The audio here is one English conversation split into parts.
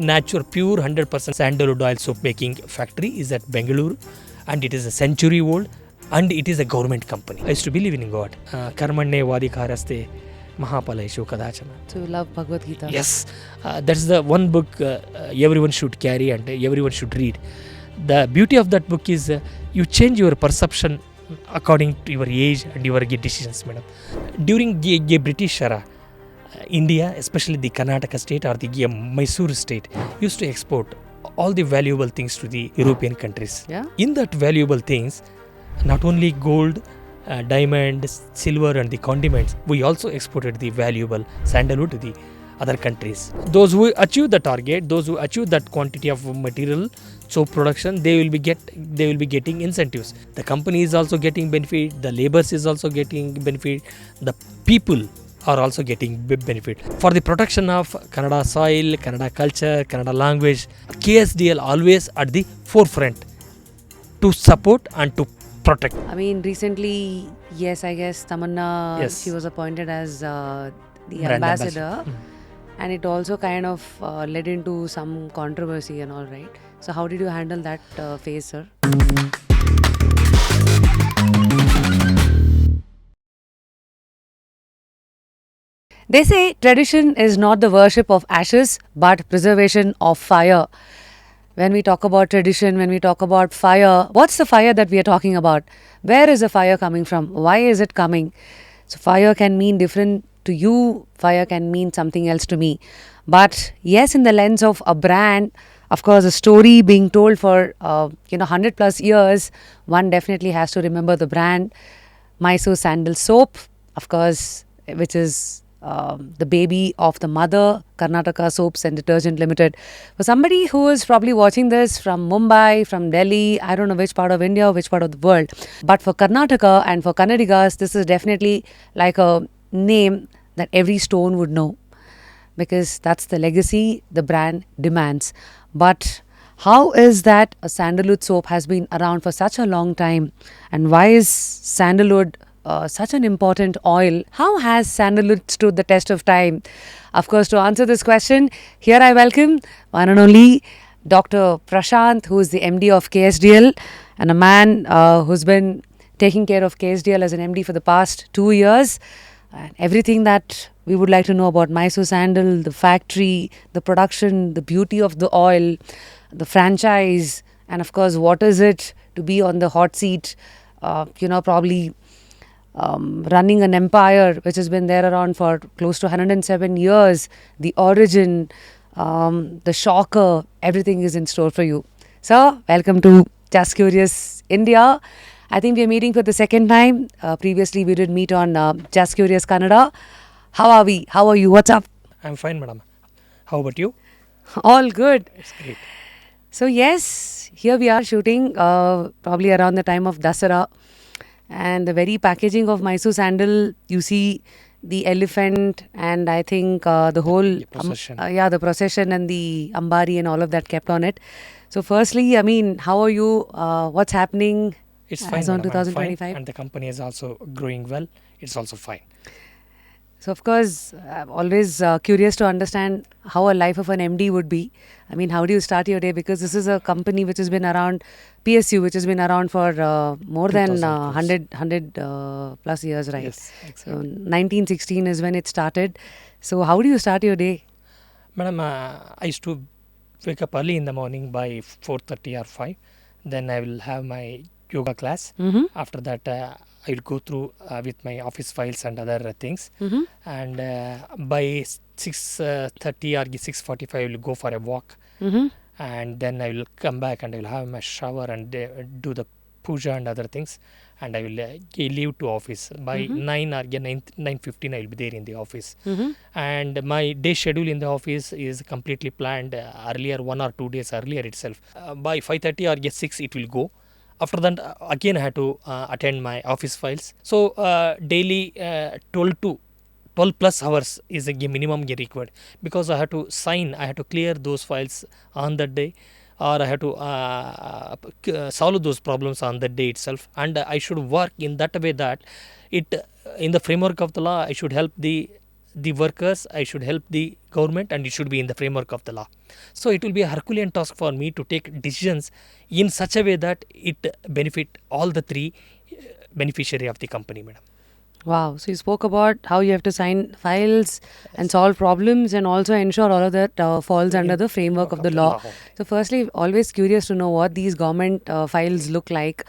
natural, pure 100% sandalwood oil soap making factory is at Bengaluru, and it is a century old, and it is a government company. I used to believe in God. Karmanne vadikaraste mahapaleshu kadachana. So you love Bhagavad Gita? Yes, that's the one book everyone should carry and everyone should read. The beauty of that book is you change your perception according to your age and your decisions, madam. During the British era, India, especially the Karnataka state or the Mysore state, used to export all the valuable things to the European countries. Yeah. In that valuable things, not only gold, diamond, silver and the condiments, we also exported the valuable sandalwood to the other countries. Those who achieve the target, those who achieve that quantity of material soap production, they will be getting incentives. The company is also getting benefit, the laborers is also getting benefit, the people are also getting benefit. For the protection of Kannada soil, Kannada culture, Kannada language, KSDL always at the forefront to support and to protect. I mean, recently, yes, I guess Tamannaah, Yes. she was appointed as the Brand ambassador. ambassador. And it also kind of led into some controversy and all, right? So how did you handle that phase, sir? They say tradition is not the worship of ashes, but preservation of fire. When we talk about tradition, when we talk about fire, what's the fire that we are talking about? Where is the fire coming from? Why is it coming? So fire can mean different to you, fire can mean something else to me. But yes, in the lens of a brand, of course, a story being told for 100 plus years, one definitely has to remember the brand Mysore Sandal Soap, of course, which is the baby of the mother, Karnataka Soaps and Detergent Limited. For somebody who is probably watching this from Mumbai, from Delhi, I don't know which part of India, which part of the world, but for Karnataka and for Kannadigas, this is definitely like a name that every stone would know, because that's the legacy the brand demands. But how is that a sandalwood soap has been around for such a long time, and why is sandalwood such an important oil? How has sandalwood stood the test of time? Of course, to answer this question, here I welcome one and only Dr. Prashanth, who is the MD of KSDL, and a man who's been taking care of KSDL as an MD for the past 2 years. And everything that we would like to know about Mysore Sandal, the factory, the production, the beauty of the oil, the franchise, and of course, what is it to be on the hot seat, probably running an empire which has been there around for close to 107 years, the origin, the shocker, everything is in store for you. So, welcome to Just Curious India. I think we are meeting for the second time. Previously, we did meet on Just Curious Kannada. How are we? How are you? What's up? I'm fine, madam. How about you? All good. It's great. So, yes, here we are shooting probably around the time of Dasara. And the very packaging of Mysore Sandal, you see the elephant and I think the whole The procession. the procession and the ambari and all of that kept on it. So firstly, I mean, how are you? What's happening It's fine, as on madam. I'm fine, 2025? and the company is also growing well. It's also fine. So of course, I'm always curious to understand how a life of an MD would be. I mean, how do you start your day? Because this is a company which has been around, PSU, which has been around for more than 2000 100 plus years, right? Yes, So exactly. 1916 is when it started. So how do you start your day? Madam, I used to wake up early in the morning by 4:30 or 5. Then I will have my yoga class. Mm-hmm. After that, I will go through with my office files and other things. Mm-hmm. And by 6:30 or 6:45, I will go for a walk. Mm-hmm. And then I will come back and I will have my shower and do the puja and other things. And I will leave to office. By 9 or 9:15, I will be there in the office. Mm-hmm. And my day schedule in the office is completely planned earlier, 1 or 2 days earlier itself. By 5:30 or 6, it will go. After that, again I have to attend my office files. So daily 12 plus hours is a minimum required, because I have to sign, I have to clear those files on that day, or I have to solve those problems on that day itself. And I should work in that way that it, in the framework of the law, I should help the the workers, I should help the government, and it should be in the framework of the law. So it will be a Herculean task for me to take decisions in such a way that it benefit all the three beneficiary of the company, madam. Wow. So you spoke about how you have to sign files and solve problems and also ensure all of that falls under the framework of the law. So firstly, always curious to know what these government files look like.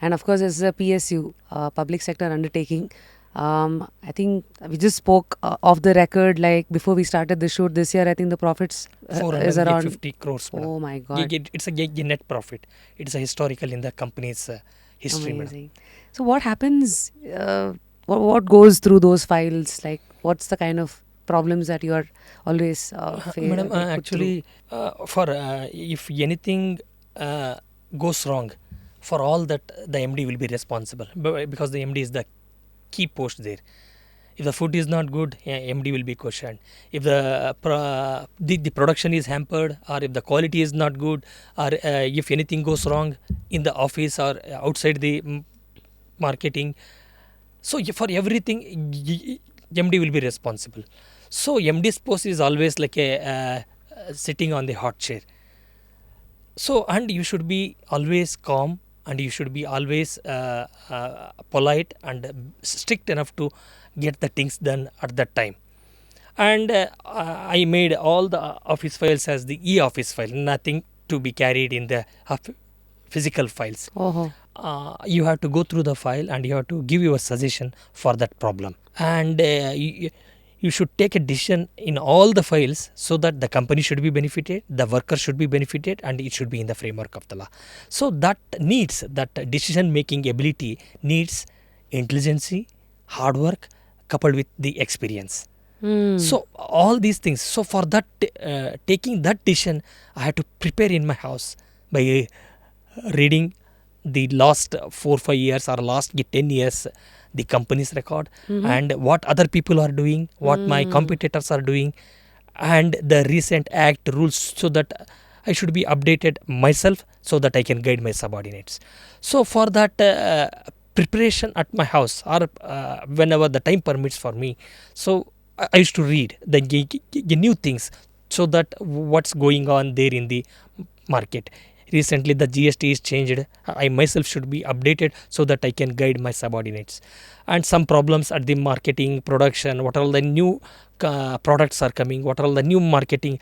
And of course, it's a PSU, public sector undertaking. I think we just spoke off the record, like before we started the shoot this year. I think the profits is around 450 crores. Madam. Oh my God. It's a net profit. It's a historical in the company's history. Amazing. So what happens? What goes through those files? Like, what's the kind of problems that you are always Madam, actually, for if anything goes wrong, for all that the MD will be responsible, because the MD is the key post there. If the food is not good, MD will be questioned. If the production is hampered, or if the quality is not good, or if anything goes wrong in the office or outside the marketing, so for everything, MD will be responsible. So MD's post is always like a sitting on the hot chair. So, and you should be always calm, and you should be always polite and strict enough to get the things done at that time. And I made all the office files as the e-office file, nothing to be carried in the physical files. You have to go through the file and you have to give your suggestion for that problem. And you should take a decision in all the files so that the company should be benefited, the worker should be benefited, and it should be in the framework of the law. So that decision making ability needs intelligence, hard work, coupled with the experience. So all these things. So for that, taking that decision, I had to prepare in my house by reading the last 4-5 years or last 10 years the company's record, and what other people are doing, what my competitors are doing, and the recent act rules, so that I should be updated myself so that I can guide my subordinates. So for that preparation at my house, or whenever the time permits for me, so I used to read the new things, so that what's going on there in the market. Recently the GST is changed. I myself should be updated so that I can guide my subordinates. And some problems at the marketing, production, what all the new products are coming, what all the new marketing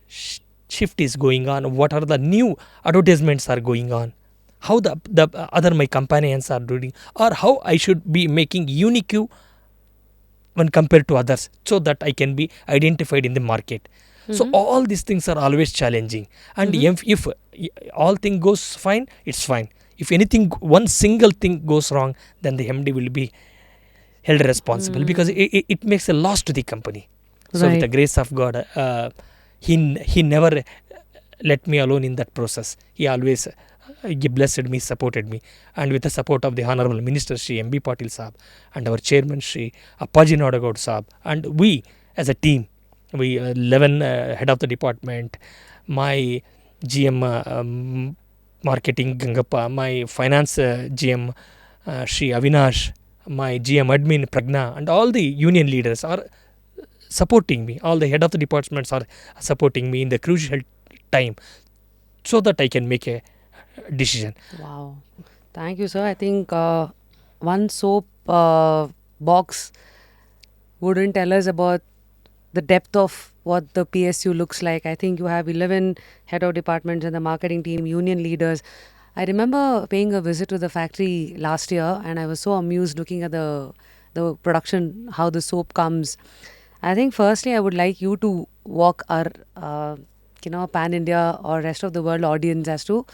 shift is going on, what are the new advertisements are going on, how the other my companions are doing, or how I should be making unique when compared to others, so that I can be identified in the market. So all these things are always challenging, and if all thing goes fine, it's fine. If anything, one single thing goes wrong, then the MD will be held responsible, because it makes a loss to the company. So with the grace of God, he never let me alone in that process. He always he blessed me, supported me, and with the support of the Honorable Minister Shri M.B. Patil Saab, and our Chairman Shri Appaji Nadagaud Saab, and we as a team, we 11 head of the department, my GM marketing Gangappa, my finance GM Shri Avinash, my GM admin Pragna, and all the union leaders are supporting me. All the head of the departments are supporting me in the crucial time, so that I can make a decision. Wow. Thank you, sir. I think one soap box wouldn't tell us about the depth of what the PSU looks like. I think you have 11 head of departments and the marketing team, union leaders. I remember paying a visit to the factory last year, and I was so amused looking at the production, how the soap comes. I think firstly I would like you to walk our pan-India or rest of the world audience as to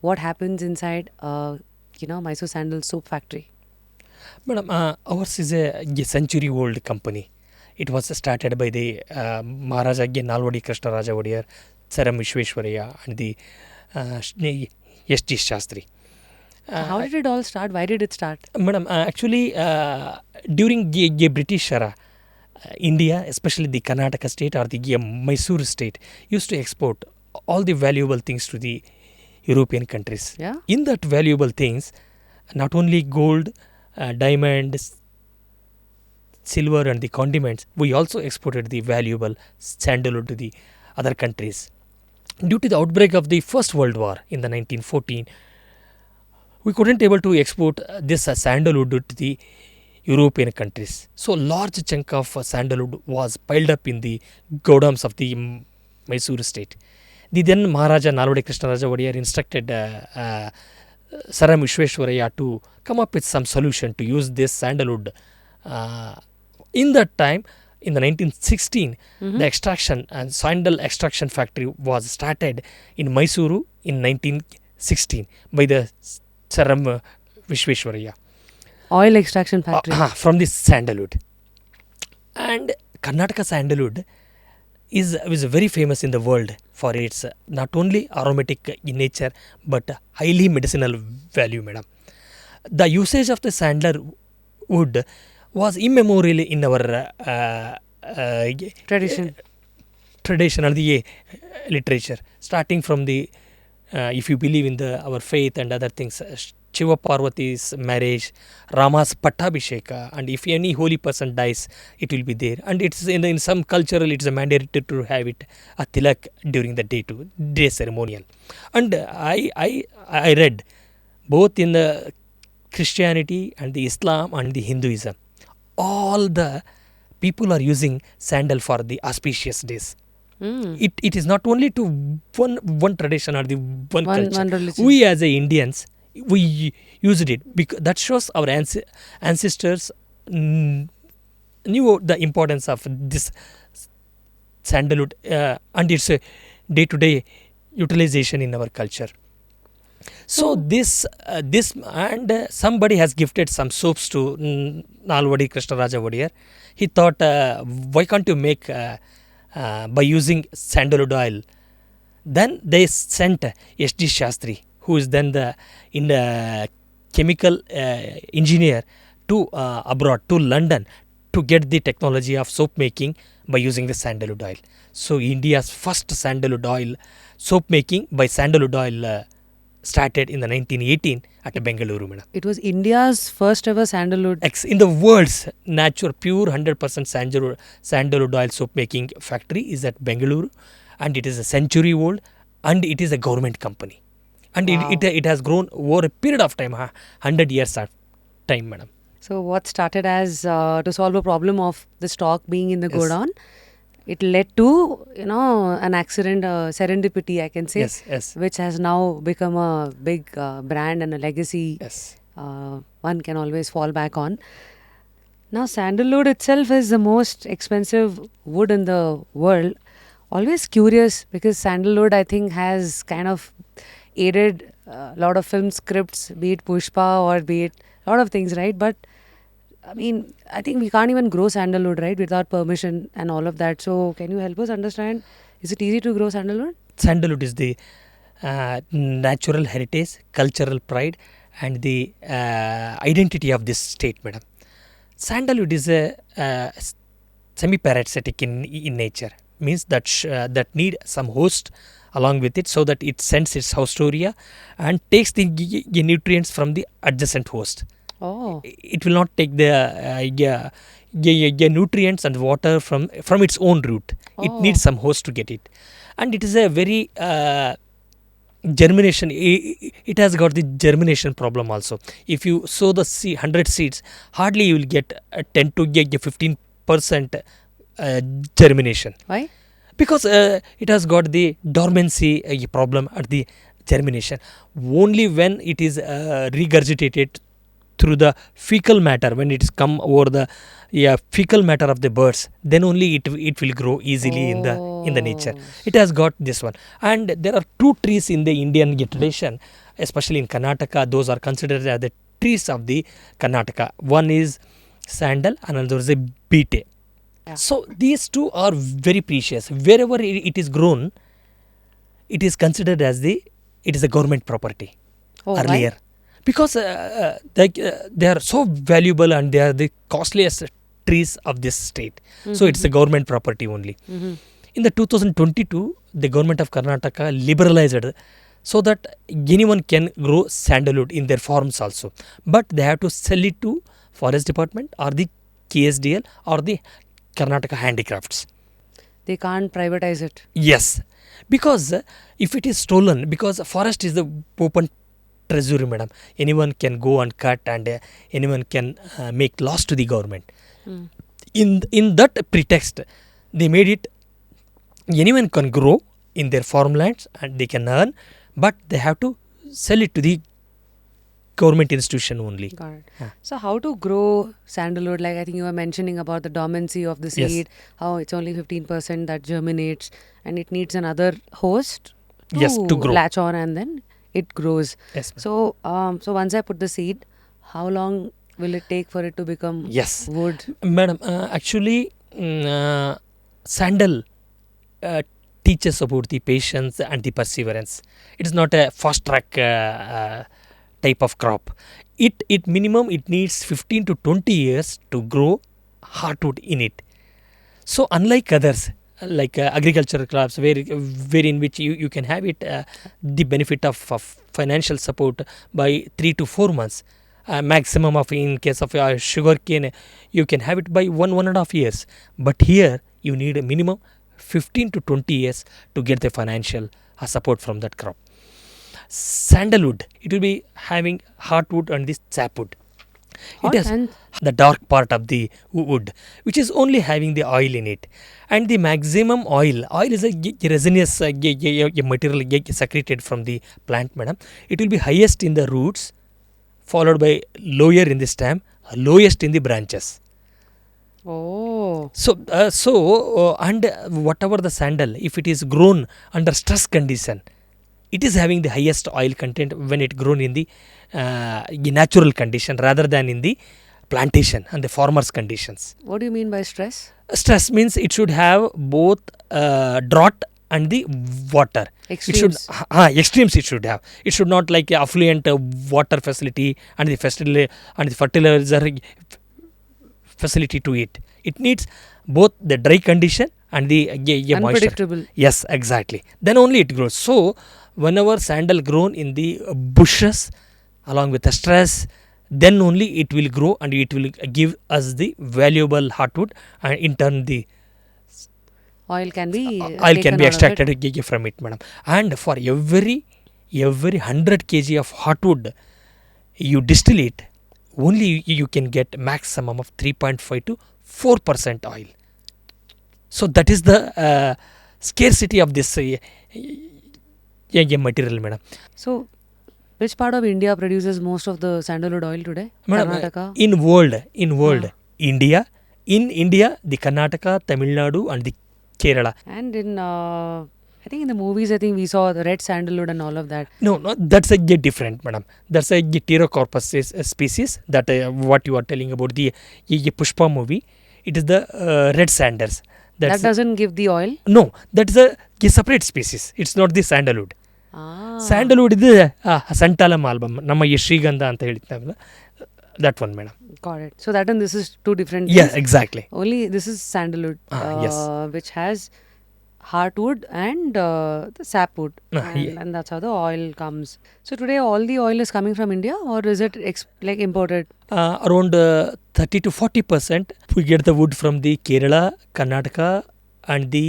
what happens inside Mysore Sandal Soap Factory. Madam, ours is a century-old company. It was started by the Maharaja Nalwadi Krishna Raja Wadiyar, Saram Vishweshwaraya, and the S.G. Shastri. How did it all start? Why did it start? Madam, actually, during the British era, India, especially the Karnataka state or the Mysore state, used to export all the valuable things to the European countries. Yeah. In that valuable things, not only gold, diamond, silver and the condiments, we also exported the valuable sandalwood to the other countries. Due to the outbreak of the First World War in the 1914, we couldn't able to export this sandalwood to the European countries. So large chunk of sandalwood was piled up in the godams of the Mysore state. The then Maharaja Nalvadi Krishnaraja Wadiyar instructed Sir M. Vishweshwaraya to come up with some solution to use this sandalwood. In that time, in the 1916, the extraction and sandal extraction factory was started in Mysuru in 1916 by the Sir M. Vishweshwaraya. Oil extraction factory. From this sandalwood. And Karnataka sandalwood is very famous in the world for its not only aromatic in nature but highly medicinal value, madam. The usage of the sandalwood was immemorial in our traditional literature, starting from the if you believe in our faith and other things, Shiva Parvati's marriage, Rama's Pattabhisheka, and if any holy person dies, it will be there. And it's in some cultural, it's a mandatory to have it a tilak during the day ceremonial. And I read both in the Christianity and the Islam and the Hinduism, all the people are using sandal for the auspicious days. It is not only to one tradition or the one culture. One religion. We as Indians, we used it because that shows our ancestors knew the importance of this sandalwood and its day-to-day utilization in our culture. So this and somebody has gifted some soaps to Nalvadi Krishnaraja Wadiyar. He thought, why can't you make by using sandalwood oil? Then they sent S.D. Shastri, who is then the chemical engineer, to abroad, to London, to get the technology of soap making by using the sandalwood oil. So India's first sandalwood oil soap making by sandalwood oil started in the 1918 at Bengaluru, madam. It was India's first ever sandalwood. In the world's natural, pure 100% sandalwood oil soap making factory is at Bengaluru, and it is a century old, and it is a government company. And Wow. it has grown over a period of time, 100 years of time, madam. So what started as to solve a problem of the stock being in the Yes. godown, it led to an accident, serendipity, I can say, Yes. which has now become a big brand and a legacy. Yes. One can always fall back on. Now, sandalwood itself is the most expensive wood in the world. Always curious because sandalwood, I think, has kind of aided a lot of film scripts, be it Pushpa or be it a lot of things, right? But I mean, I think we can't even grow sandalwood, right, without permission and all of that. So, can you help us understand? Is it easy to grow sandalwood? Sandalwood is the natural heritage, cultural pride, and the identity of this state, madam. Sandalwood is a semi-parasitic in nature, means that that need some host along with it, so that it sends its host area and takes the nutrients from the adjacent host. Oh. It will not take the nutrients and water from its own root. It needs some host to get it, and it is a very germination. It has got the germination problem also. If you sow the 100 seeds, hardly you will get 10 to 15% germination. Why? Because it has got the dormancy problem at the germination. Only when it is regurgitated through the fecal matter, when it is come over the fecal matter of the birds, then only it will grow easily in the nature. It has got this one. And there are two trees in the Indian tradition, especially in Karnataka. Those are considered as the trees of the Karnataka. One is sandal, another is a beete. Yeah. So these two are very precious. Wherever it is grown, it is considered as it is a government property earlier. Why? Because they are so valuable and they are the costliest trees of this state. So it's a government property only. In the 2022, the government of Karnataka liberalized so that anyone can grow sandalwood in their farms also. But they have to sell it to forest department or the KSDL or the Karnataka Handicrafts. They can't privatize it. Yes, because if it is stolen, because forest is the open treasury, madam. Anyone can go and cut, and anyone can make loss to the government. Mm. In that pretext, they made it anyone can grow in their farmlands and they can earn, but they have to sell it to the government institution only. Got it. Yeah. So how to grow sandalwood? Like I think you were mentioning about the dormancy of the Yes. seed, how it's only 15% that germinates and it needs another host to, Yes, to grow. latch on, and then it grows. Yes, ma'am. So once I put the seed, how long will it take for it to become Yes, wood? madam. Actually, sandal teaches about the patience and the perseverance. It is not a fast track type of crop. It minimum it needs 15 to 20 years to grow hardwood in it. So unlike others, like agricultural crops, wherein which you can have it the benefit of financial support by 3 to 4 months. Maximum of, in case of sugar cane, you can have it by 1.5 years. But here you need a minimum 15 to 20 years to get the financial support from that crop. Sandalwood, it will be having hardwood and this sapwood. Hot It has and the dark part of the wood, which is only having the oil in it, and the maximum oil is a resinous material secreted from the plant, madam. It will be highest in the roots, followed by lower in the stem, lowest in the branches. oh, And whatever the sandal, if it is grown under stress condition, it is having the highest oil content when it grown in the natural condition rather than in the plantation and the farmers conditions. what do you mean by stress? Stress means it should have both drought and the water. Extremes. Extremes it should have. It should not like a affluent water facility and the fertilizer facility to it. It needs both the dry condition and the moisture. Unpredictable. Yes, exactly. Then only it grows. So whenever sandal grown in the bushes along with the stress, then only it will grow and it will give us the valuable hardwood, and in turn the Oil can be oil can taken be out of it. extracted from it, madam. And for every 100 kg of hardwood you distill it, only you can get maximum of 3.5 to 4% oil. So that is the scarcity of this material, madam. So, which part of India produces most of the sandalwood oil today? Madam, Karnataka. in world, Ah. India, the Karnataka, Tamil Nadu, and the Kerala. And in, I think in the movies, I think we saw the red sandalwood and all of that. No, that's a different, madam. That's a Pterocarpus species. That what you are telling about the Pushpa movie. It is the red sandals. That doesn't give the oil. No, that is a separate species. It's not the sandalwood. Ah. Sandalwood is Santalam album. Nama Shrigandha anta ಹೇಳ್ತಾವಲ್ಲ, that one, madam. Got it. So that and this is two different Yeah, things. exactly. Only this is sandalwood, Yes. which has hardwood and the sapwood, Yeah. and that's how the oil comes. So today all the oil is coming from India, or is it like imported? Around 30 to 40% we get the wood from the Kerala, Karnataka, and the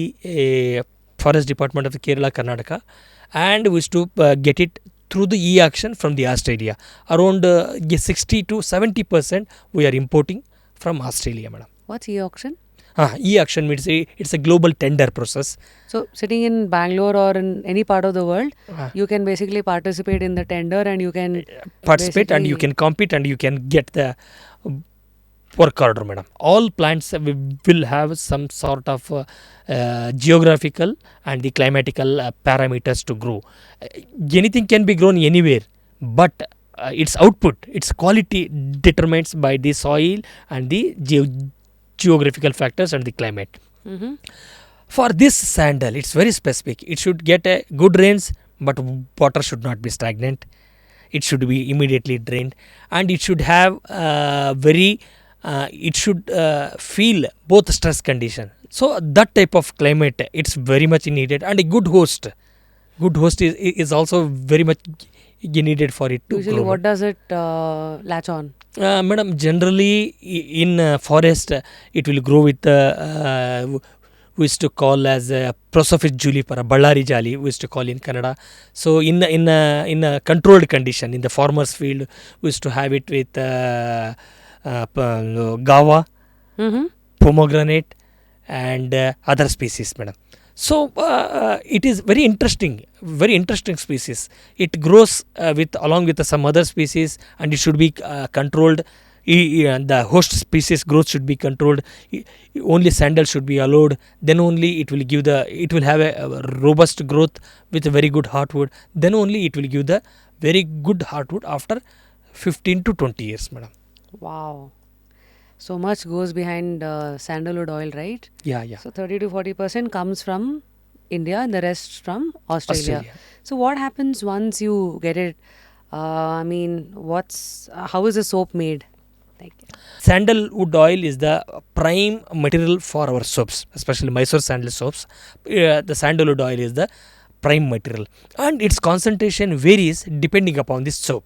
forest department of the Kerala, Karnataka, and we used to get it through the e-auction from the Australia. Around 60 to 70% we are importing from Australia, madam. What's e-auction? E-auction means it's a global tender process. So sitting in Bangalore or in any part of the world, Uh, you can basically participate in the tender and you can Participate and you basically- can compete and you can get the work order, madam. All plants will have some sort of geographical and the climatical parameters to grow. Anything can be grown anywhere, but its output, its quality determines by the soil and the geographical factors and the climate. Mhm. For this sandal, it's very specific. It should get a good rains, but water should not be stagnant. It should be immediately drained, and it should have it should feel both stress condition. So that type of climate, it's very much needed, and a good host. Good host is also very much needed for it to Usually, grow. what does it latch on? Madam, generally in forest it will grow with we used to call as Prosophis julipara, Ballari jali, we used to call in Kannada. So in a controlled condition in the farmer's field, we used to have it with Gawa, Mm-hmm. pomegranate, and other species, madam. So it is very interesting species. It grows with along with some other species, and it should be controlled. The host species growth should be controlled. Only sandal should be allowed. Then only it will have a robust growth with a very good heartwood. Then only it will give the very good heartwood after 15 to 20 years, madam. Wow. So much goes behind sandalwood oil, right? Yeah, yeah. So 30 to 40% comes from India and the rest from Australia. Australia. So what happens once you get it? I mean, how is the soap made? Like, Sandalwood oil is the prime material for our soaps, especially Mysore Sandal Soaps. The sandalwood oil is the prime material, and its concentration varies depending upon the soap.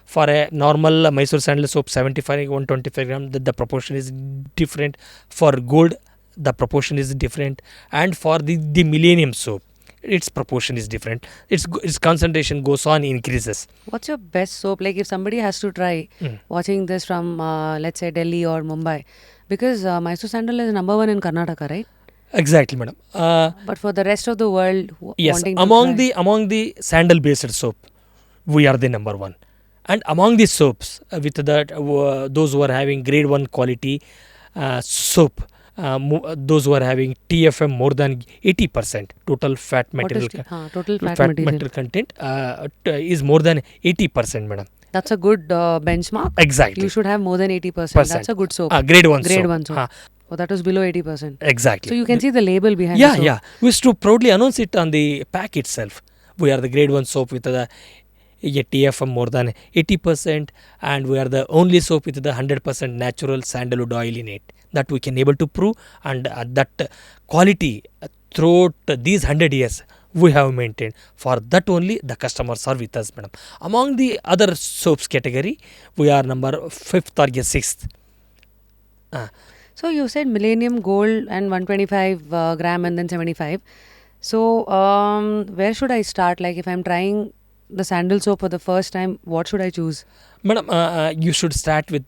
For a normal Mysore Sandal Soap, 75 125 gram, the proportion is different. For gold, the proportion is different, and for the Millennium Soap, its proportion is different. Its concentration goes on increases. what's your best soap? Like if somebody has to try Mm. watching this from, let's say, Delhi or Mumbai, because Mysore Sandal is number one in Karnataka, right? Exactly, madam. But for the rest of the world Yes, wanting to among try. the sandal based soap, we are the number one. And among the soaps, with that those who are having grade 1 quality soap, those who are having TFM more than 80% total fat What is material total fat material? content is more than 80%, madam. That's a good benchmark. Exactly. You should have more than 80%. That's a good soap. Grade 1 Grade soap. 1 soap. Oh, that was below 80%. Exactly. So you can see the label behind Yeah, the soap. yeah. We used to proudly announce it on the pack itself. We are the grade 1 soap with the TFM more than 80%, and we are the only soap with the 100% natural sandalwood oil in it. That we can able to prove, and that quality throughout these 100 years we have maintained. For that only the customers are with us, madam. Among the other soaps category, we are number 5th or 6th. So you said Millennium Gold and 125 gram and then 75. So where should I start? Like if I'm trying the sandal soap for the first time, what should I choose? Madam, you should start with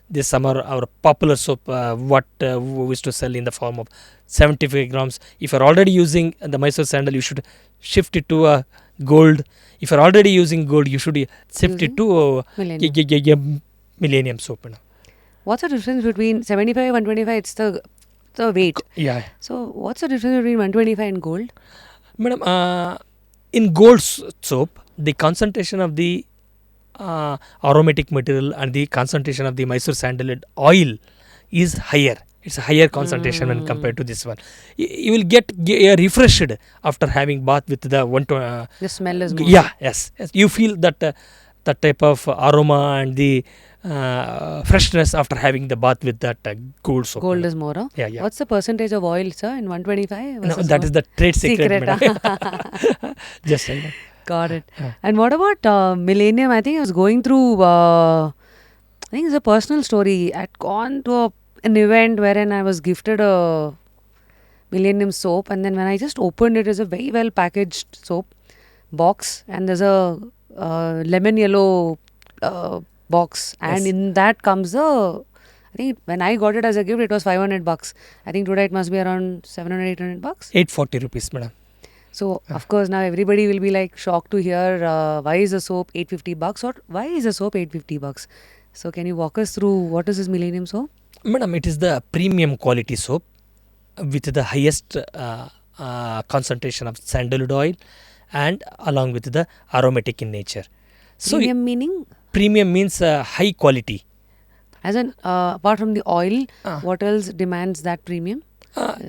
this summer our popular soap, what we used to sell in the form of 75 grams. If you're already using the Mysore sandal, you should shift it to gold. If you're already using gold, you should shift it to Millennium. Millennium soap, madam. What's the difference between 75 and 125? It's the weight. Yeah, So what's the difference between 125 and gold? madam. In gold soap, the concentration of the aromatic material and the concentration of the Mysore sandalwood oil is higher. It's a higher concentration when compared to this one. You will get refreshed after having bath with the one. The smell is more. Yeah, yes. You feel that that type of aroma and the freshness after having the bath with that gold soap. Gold madam. is more. Huh? Yeah, yeah. What's the percentage of oil, sir, in 125? No, that is the trade secret, madam. Just like that. Got it. And what about Millennium? I think I was going through, I think it's a personal story. I'd gone to an event wherein I was gifted a Millennium soap, and then when I just opened it, it's a very well packaged soap box, and there's a lemon yellow box, and Yes. in that comes I think when I got it as a gift, it was $500. I think today it must be around 700, $800. 840 rupees, madam. So of course now everybody will be like shocked to hear why is a soap $850 or why is a soap $850? So can you walk us through what is this Millennium soap? Madam, it is the premium quality soap with the highest concentration of sandalwood oil and along with the aromatic in nature. So Premium meaning premium means high quality. as in apart from the oil, Ah. what else demands that premium?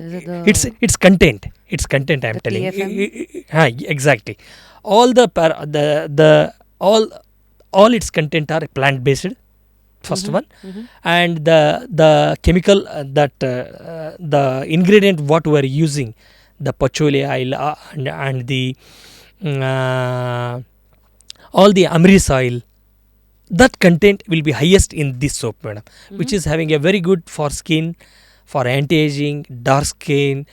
Is it the It's content. It's content. I'm The telling. TFM? Exactly. All all its content are plant based. First one, and the chemical the ingredient what we are using, the patchouli oil and the all the amrit oil, that content will be highest in this soap, madam, which is having a very good for skin, for anti-aging, dark skin,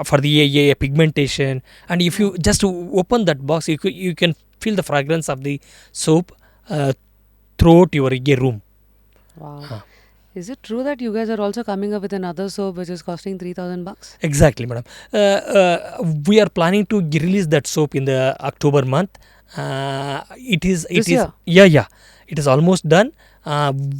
for the pigmentation. And if you just open that box, you can feel the fragrance of the soap throughout your room. Wow. Huh. Is it true that you guys are also coming up with another soap which is costing 3,000 bucks? Exactly, madam. We are planning to release that soap in the October month. This year? Yeah. It is almost done.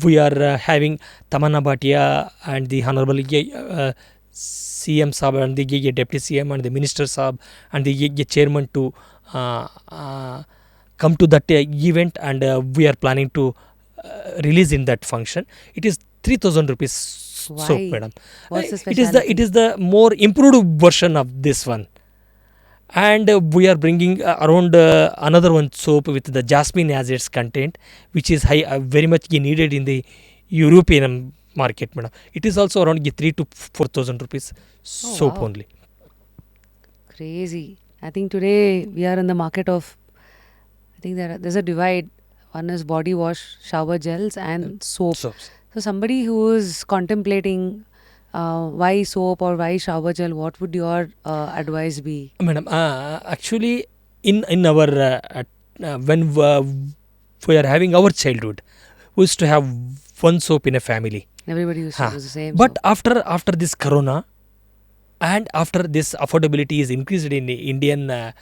We are having Tamannaah and the Honorable CM Saab and the Deputy CM and the Minister Saab and the Chairman to come to that event, and we are planning to release in that function. It is 3,000 rupees soap, Why? madam. What's the It is specialty? the more improved version of this one. And we are bringing around another one soap with the jasmine as its content, which is high, very much needed in the European market, madam. It is also around 3 to 4,000 rupees soap wow. only. Crazy. I think today we are in the market of, I think there's a divide. One is body wash, shower gels, and soap. Soaps. So somebody who is contemplating why soap or why shower gel, what would your advice be? Madam, actually, in our when we are having our childhood, we used to have one soap in a family. Everybody used to Huh. use the same But soap. after this corona, and after this affordability is increased in the Indian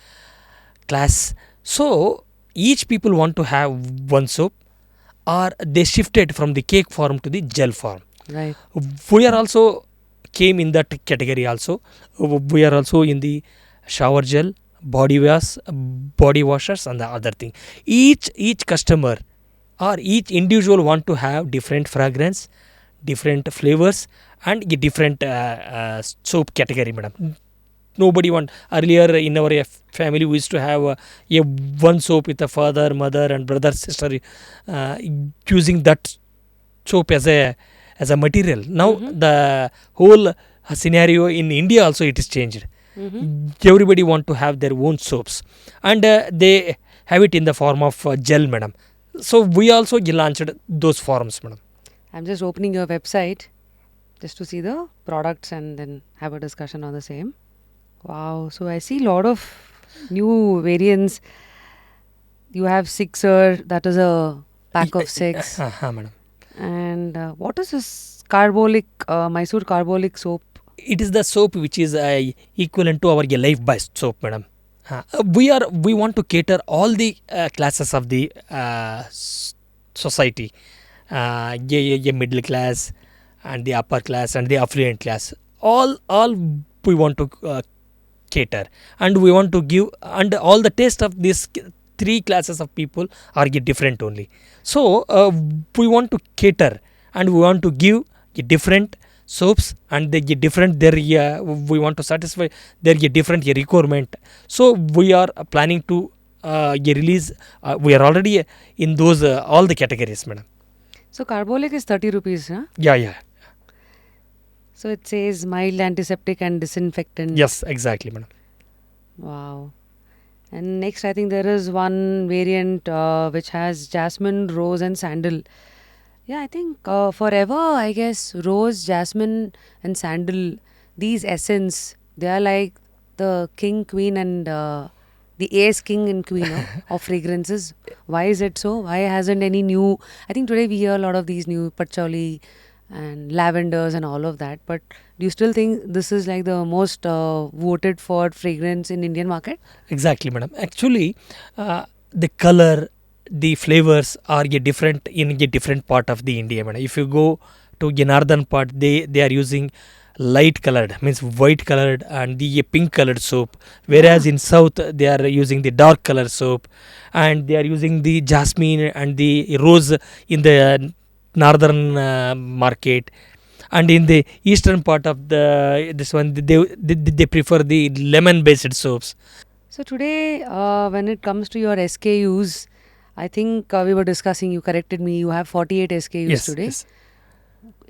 class, so each people want to have one soap, or they shifted from the cake form to the gel form. Right. We are also came in that category also. We are also in the shower gel, body wash, body washers, and the other thing. Each customer or each individual want to have different fragrance, different flavors, and a different soap category, madam. Nobody want. Earlier in our family we used to have a one soap with a father, mother, and brother, sister, uh, using that soap as a material. Now the whole scenario in India also it is changed. Everybody want to have their own soaps, and they have it in the form of gel, madam. So we also launched those forms, madam. I'm just opening your website just to see the products and then have a discussion on the same. Wow. So I see a lot of new variants. You have sixer, that is a pack of 6. Madam. And what is this carbolic, Mysore carbolic soap? It is the soap which is equivalent to our life buy soap, madam. We want to cater all the classes of the society, middle class and the upper class and the affluent class. All we want to cater, and we want to give, and all the taste of these three classes of people are different only. So we want to cater, and we want to give different soaps, and they get different their we want to satisfy their different requirement. So we are planning to release, we are already in those all the categories, madam. So carbolic is 30 rupees, huh? Yeah. So it says mild antiseptic and disinfectant. Yes, exactly, madam. Wow. And next, I think there is one variant which has jasmine, rose, and sandal. Yeah, I think forever, I guess, rose, jasmine, and sandal, these essence, they are like the king, queen, and the ace, king, and queen of fragrances. Why is it so? Why hasn't any new? I think today we hear a lot of these new patchouli and lavenders and all of that. But do you still think this is like the most voted for fragrance in Indian market? Exactly, madam. Actually, the color, the flavors are different in a different part of the India, madam. If you go to the northern part, they are using light colored, means white colored, and the pink colored soap, whereas in south they are using the dark color soap, and they are using the jasmine and the rose in the northern market. And in the eastern part of the this one, they prefer the lemon based soaps. So today, when it comes to your SKUs, I think we were discussing, you corrected me, you have 48 SKUs Yes, today. yes.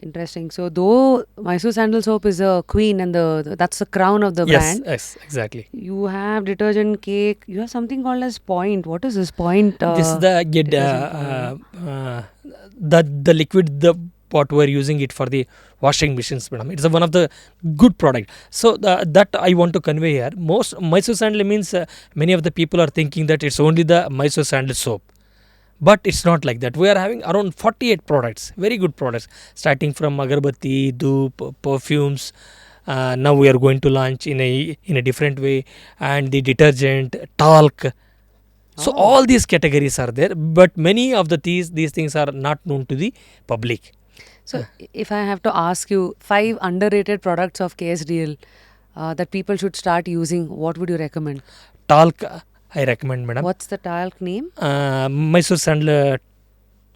Interesting. So though Mysore Sandal Soap is a queen and that's the crown of the Yes, brand, yes, exactly. you have detergent cake. You have something called as Point. What is this Point? This is the Detergent powder. the liquid, the what we're using it for the washing machines, madam. It's one of the good product. So that I want to convey here. Most Mysore sandal means many of the people are thinking that it's only the Mysore sandal soap. But it's not like that. We are having around 48 products, very good products, starting from agarbatti, dhoop, perfumes. Now we are going to launch in a different way, and the detergent, talc. So Oh. all these categories are there, but many of these things are not known to the public. So if I have to ask you 5 underrated products of KSDL that people should start using, what would you recommend? Talc, I recommend, madam. What's the talc name? Mysore Sandal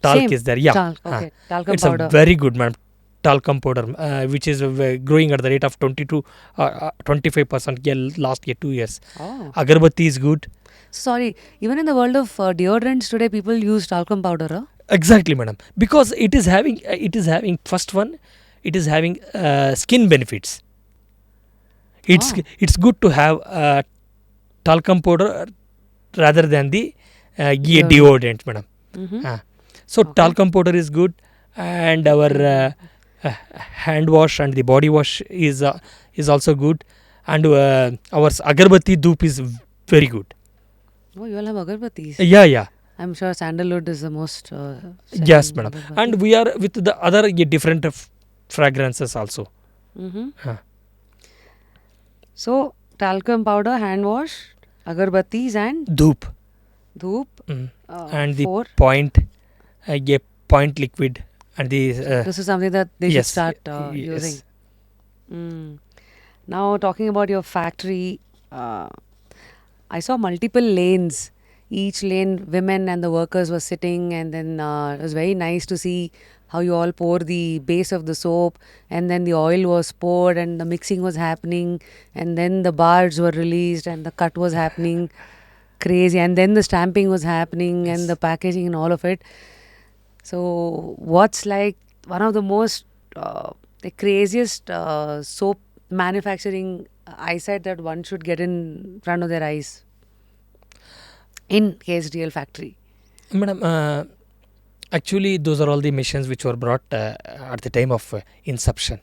talc Same. is there. Yeah, Talc. Okay. Talcum it's powder. a very good, madam. Talcum powder, which is growing at the rate of 20 to 25% last year 2 years. Oh. Agarbatti is good. Sorry. Even in the world of deodorants today, people use talcum powder. Huh? Exactly, madam. Because it is having first one, it is having skin benefits. It's Oh. it's good to have talcum powder rather than the deodorant, madam. Mm-hmm. So Okay. talcum powder is good, and our hand wash and the body wash is also good, and our agarbatti dhoop is very good. Oh, you all have agarbattis. Yeah. I'm sure sandalwood is the most. Yes, selling madam. agarbatti. And we are with the other different fragrances also. Mm-hmm. Huh. So talcum powder, hand wash, agarbattis, and Dhoop. dhoop. And the 4. point, point liquid, and the This is something that they should yes, start yes. using. Mm. Now, talking about your factory, I saw multiple lanes. Each lane, women and the workers were sitting, and then it was very nice to see how you all pour the base of the soap, and then the oil was poured, and the mixing was happening, and then the bars were released, and the cut was happening. Crazy. And then the stamping was happening, and the packaging, and all of it. So, what's like one of the most the craziest soap manufacturing eyesight that one should get in front of their eyes in KSDL factory? Madam, actually, those are all the machines which were brought at the time of inception.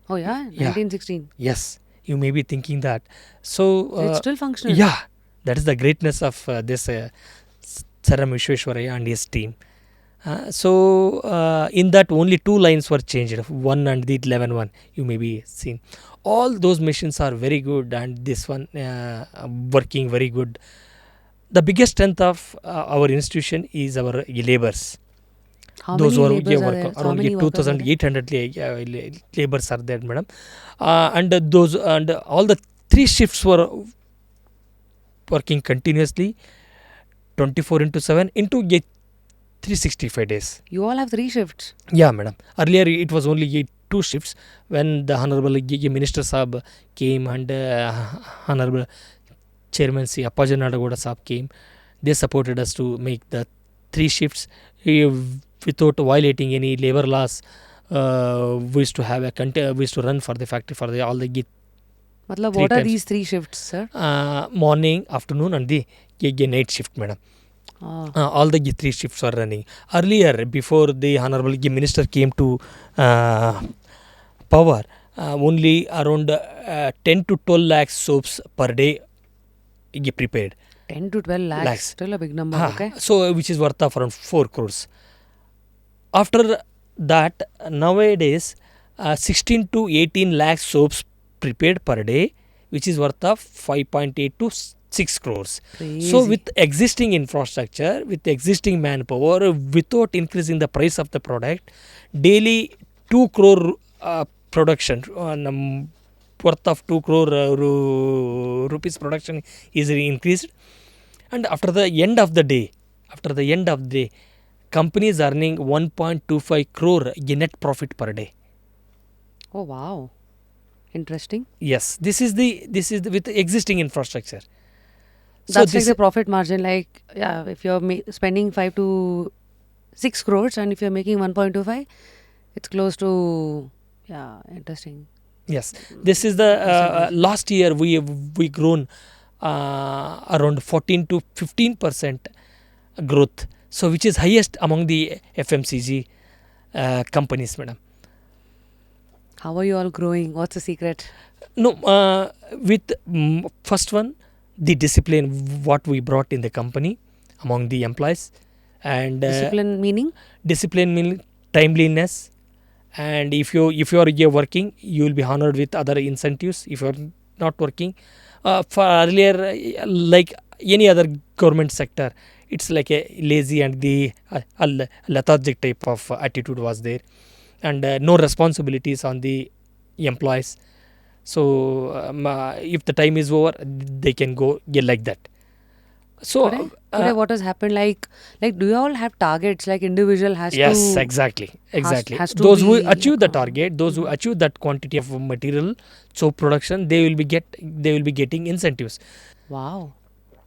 Oh yeah, Yeah. 1916. Yes, you may be thinking that. So, It's still functional. yeah, that is the greatness of this Sara Vishweshwaraya and his team. In that only 2 lines were changed, 1 and the 11 one, you may be seen. All those machines are very good, and this one working very good. The biggest strength of our institution is our laborers. How Those many who are laborers are there? How around many workers are there? 2,800 laborers are there, madam. And all the 3 shifts were working continuously, 24 into 7 into 365 days. You all have 3 shifts. Yeah, madam. Earlier it was only 2 shifts when the Honorable Minister Saab came, and Honorable Chairman C. Appaja Nadagoda Saab came. They supported us to make the 3 shifts without violating any labor laws. We used to have we used to run for the factory for all the Matlab, 3 what are times. these 3 shifts, sir? Morning, afternoon, and the night shift, madam. Oh. All the 3 shifts were running. Earlier, before the Honorable Minister came to power, only around 10 to 12 lakhs soaps per day prepared. 10 to 12 lakhs. Still a big number, okay? So, which is worth of around 4 crores. After that, nowadays, 16 to 18 lakhs soaps prepared per day, which is worth of 5.8 to 6 crores. Crazy. So, with existing infrastructure, with existing manpower, without increasing the price of the product, daily 2 crore production, worth of 2 crore rupees production is increased. And after the end of the day, company is earning 1.25 crore net profit per day. Oh wow. Interesting. Yes, this is the with existing infrastructure. That's like the profit margin. Like, yeah, if you're spending 5 to 6 crores and if you're making 1.25, It's close to, yeah, interesting. Yes, this is the Percentage. last year we grown around 14 to 15% growth. So which is highest among the FMCG companies, madam. How are you all growing? What's the secret? No, with first one, the discipline what we brought in the company among the employees, and Discipline meaning? discipline means timeliness. And if you are here working, you will be honored with other incentives. If you are not working, for earlier, like any other government sector, it's like a lazy and the lethargic type of attitude was there, and no responsibilities on the employees. So if the time is over, they can go, yeah, like that. So Today what has happened? Like, do you all have targets? Like, individual has yes, to exactly. has to Those who be. achieve the target, those who achieve that quantity of material, soap production, they will be getting incentives. Wow,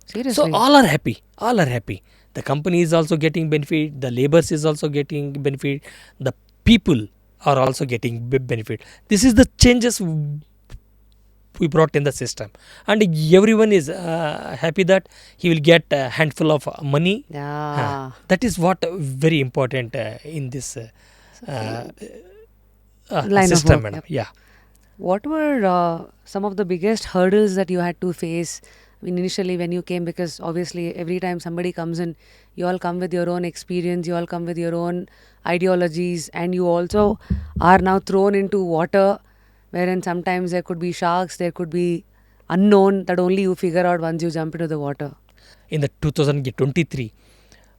So seriously. all are happy. All are happy. The company is also getting benefit. The laborers is also getting benefit. The people are also getting benefit. This is the changes we brought in the system, and everyone is happy that he will get a handful of money. Yeah. That is what very important in this uh, Line of system, work. madam. Yep. Yeah. What were some of the biggest hurdles that you had to face? I mean, initially when you came, because obviously every time somebody comes in, you all come with your own experience, you all come with your own ideologies, and you also are now thrown into water, wherein sometimes there could be sharks, there could be unknown that only you figure out once you jump into the water. In the 2023,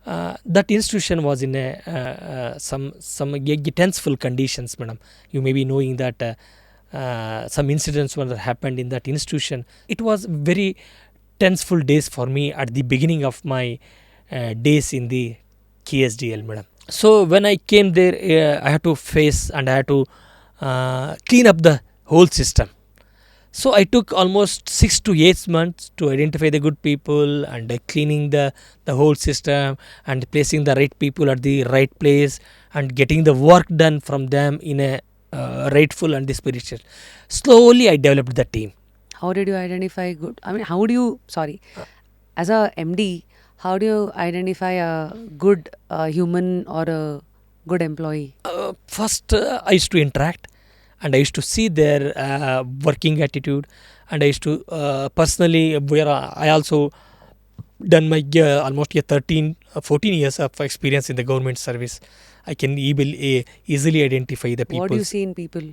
that institution was in a some tenseful conditions, madam. You may be knowing that some incidents were happened in that institution. It was very tenseful days for me at the beginning of my days in the KSDL, madam. So when I came there, I had to face and I had to clean up the whole system. So I took almost 6 to 8 months to identify the good people and cleaning the whole system and placing the right people at the right place and getting the work done from them in a rightful and the spiritual. Slowly I developed the team. How did you identify good? I mean, how do you, sorry, as a MD, how do you identify a good human or a good employee? First, I used to interact and I used to see their working attitude, and I used to personally, where I also done my almost 14 years of experience in the government service. I can easily identify the What do you people. see in people?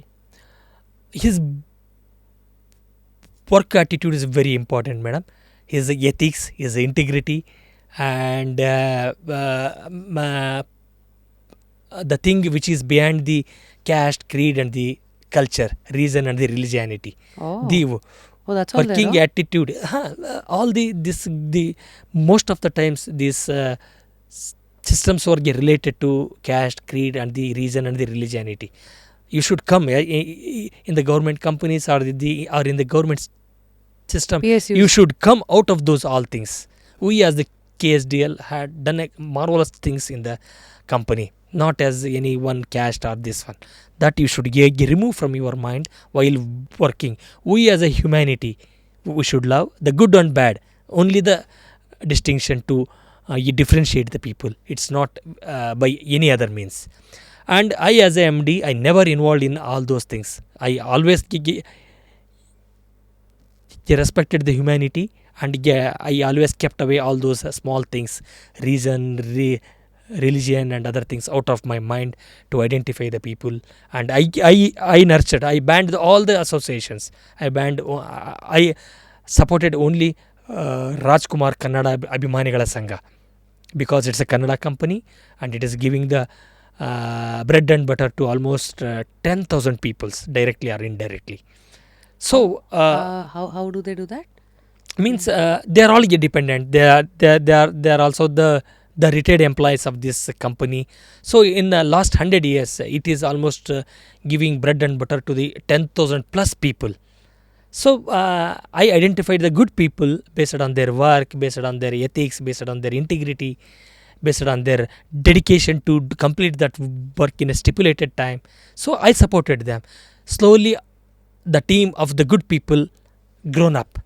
His work attitude is very important, madam. His ethics, his integrity, and the thing which is behind the caste, creed, and the culture, reason, and the religionity. The Oh, oh, that's all there. working Huh? attitude, all the most of the times these systems were related to caste, creed, and the reason and the religionity. You should come in the government companies or or in the government system. You PSUs. should come out of those all things. We as the KSDL had done a marvelous things in the company, not as any one caste or this one. That you should remove from your mind while working. We as a humanity, we should love the good and bad. Only the distinction to you differentiate the people. It's not by any other means. And I as a MD, I never involved in all those things. I always respected the humanity, and I always kept away all those small things, reason, religion, and other things out of my mind to identify the people. And I nurtured, I banned all the associations. I supported only Rajkumar Kannada Abhimanigala Sangha, because it's a Kannada company and it is giving the bread and butter to almost 10,000 peoples directly or indirectly. So How do they do that? means they are all independent. They are also the retired employees of this company. So in the last 100 years, it is almost giving bread and butter to the 10,000 plus people. So I identified the good people based on their work, based on their ethics, based on their integrity, based on their dedication to complete that work in a stipulated time. So I supported them. Slowly, the team of the good people grown up.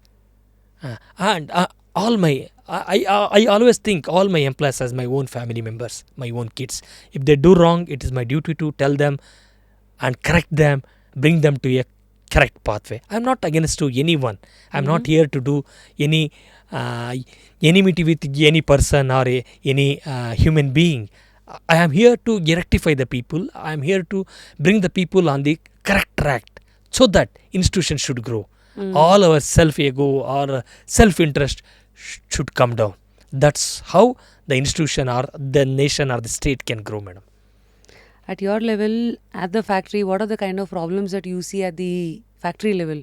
And all my I always think all my employees as my own family members, my own kids. If they do wrong, it is my duty to tell them and correct them, bring them to a correct pathway. I'm not against to anyone. I'm not here to do any enmity with any person or any human being. I am here to rectify the people. I am here to bring the people on the correct track so that institution should grow. All our self ego or self interest should come down. That's how the institution or the nation or the state can grow, madam. At your level, at the factory, what are the kind of problems that you see at the factory level?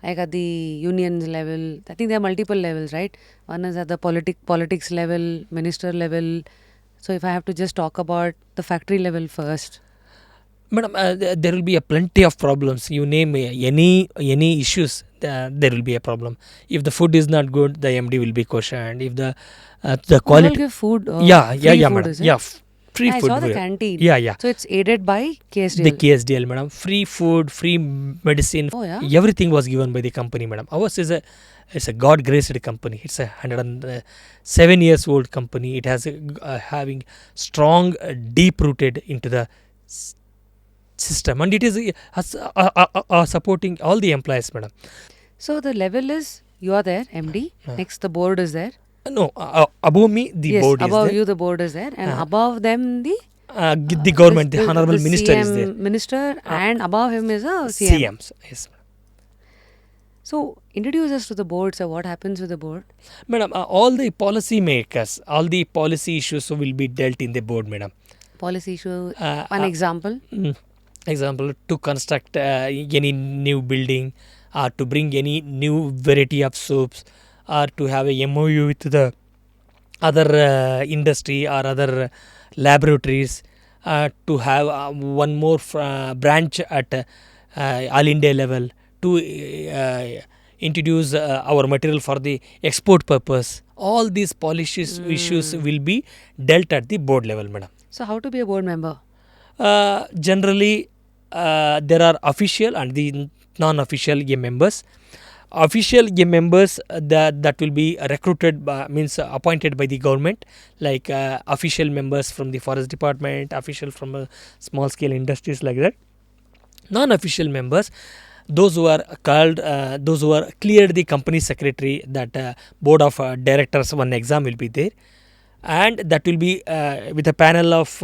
Like at the unions level, I think there are multiple levels, right? One is at the politics level, minister level. So if I have to just talk about the factory level first. Madam, there will be a plenty of problems. You name any issues, there will be a problem. If the food is not good, the MD will be questioned. If the You all quality, give food, yeah, free food, madam, is it? yeah, free I food. saw the canteen. Yeah. So it's aided by KSDL. The KSDL, madam, free food, free medicine, Oh, yeah? everything was given by the company, madam. Ours is a God graced company. It's a 107 years old company. It has having strong, deep rooted into the system, and it is supporting all the employees, madam. So the level is you are there, MD. Next, the board is there. No, above me the Yes, board is above there. you the board is there, and above them The government, the honorable minister CM is there. Minister, and above him is a CM. CMs, yes. So introduce us to the board. So what happens with the board? Madam, all the policy makers, all the policy issues will be dealt in the board, madam. Policy issue. One example. Example, to construct any new building, or to bring any new variety of soaps, or to have a MOU with the other industry or other laboratories, to have one more branch at all India level, to introduce our material for the export purpose. All these policy issues will be dealt at the board level, madam. So how to be a board member? Generally, there are official and the non-official members. Official members that will be recruited means appointed by the government, like official members from the forest department, official from small scale industries, like that. Non-official members, those who are called, those who are cleared the company secretary, that board of directors one exam will be there, and that will be with a panel of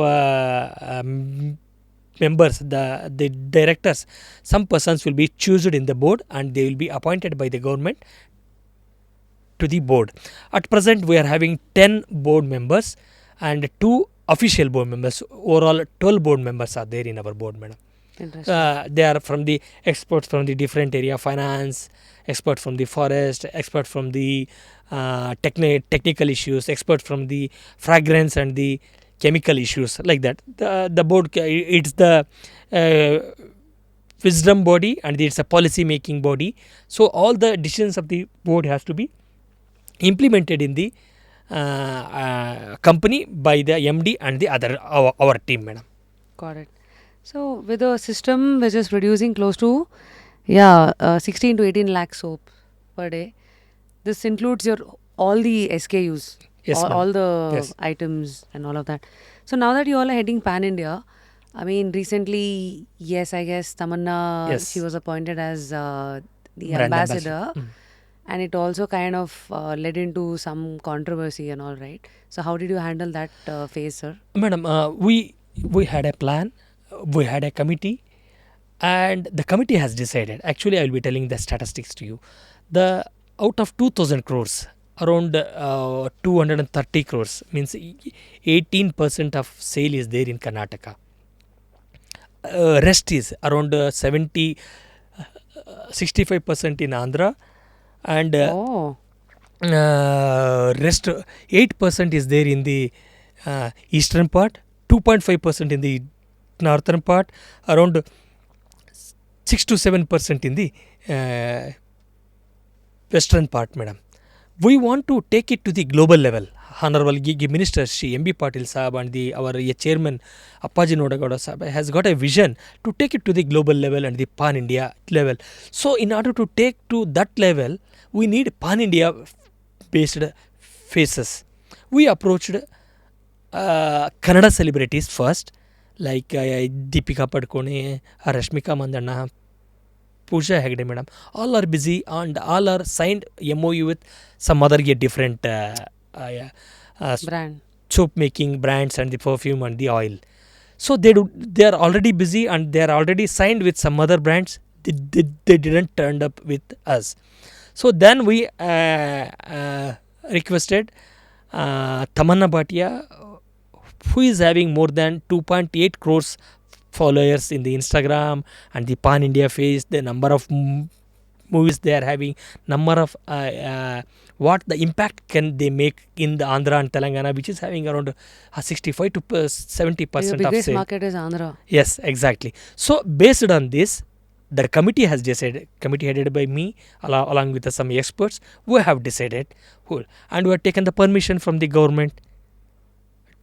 members, the directors. Some persons will be chosen in the board and they will be appointed by the government to the board. At present, we are having 10 board members and 2 official board members. Overall, 12 board members are there in our board, madam. Interesting. They are from the experts from the different area, finance, expert from the forest, expert from the technical issues, expert from the fragrance and the chemical issues, like that. The board, it's the wisdom body and it's a policy making body. So all the decisions of the board has to be implemented in the company by the MD and the other our team, madam. Got it. So with a system which is producing close to 16 to 18 lakh soap per day, this includes your all the SKUs. Yes, ma'am. all the Yes. items and all of that. So now that you all are heading pan India, I mean recently, yes, I guess Tamannaah, Yes. she was appointed as the Brand ambassador, ambassador. and it also kind of led into some controversy and all, right? So how did you handle that phase, sir? Madam, we had a plan, we had a committee, and the committee has decided. Actually, I will be telling the statistics to you. The out of 2,000 crores, around 230 crores, means 18% of sale is there in Karnataka. Rest is around 65% in Andhra, and Oh, rest 8% is there in the eastern part, 2.5% in the northern part, around 6 to 7% in the western part, madam. we want to take it to the global level. Honorable Minister Shri M.B. Patil Saab and our chairman Appaji Nodagowda Saab has got a vision to take it to the global level and the pan India level. So in order to take to that level, we need pan India based faces. We approached Kannada celebrities first, like Deepika Padukone, Rashmika Mandanna, Pooja Hegde madam. All are busy and all are signed MOU with some other different Brand. soap making brands and the perfume and the oil. So they are already busy and they are already signed with some other brands. They didn't turn up with us. So then we requested Tamannaah Bhatia, who is having more than 2.8 crores followers in the Instagram and the pan India face, the number of movies they are having, number of what the impact can they make in the Andhra and Telangana, which is having around 65 to 70% Your of biggest sale. market is Andhra. Yes, exactly. So based on this, the committee has decided, committee headed by me along with some experts, who have decided, and we have taken the permission from the government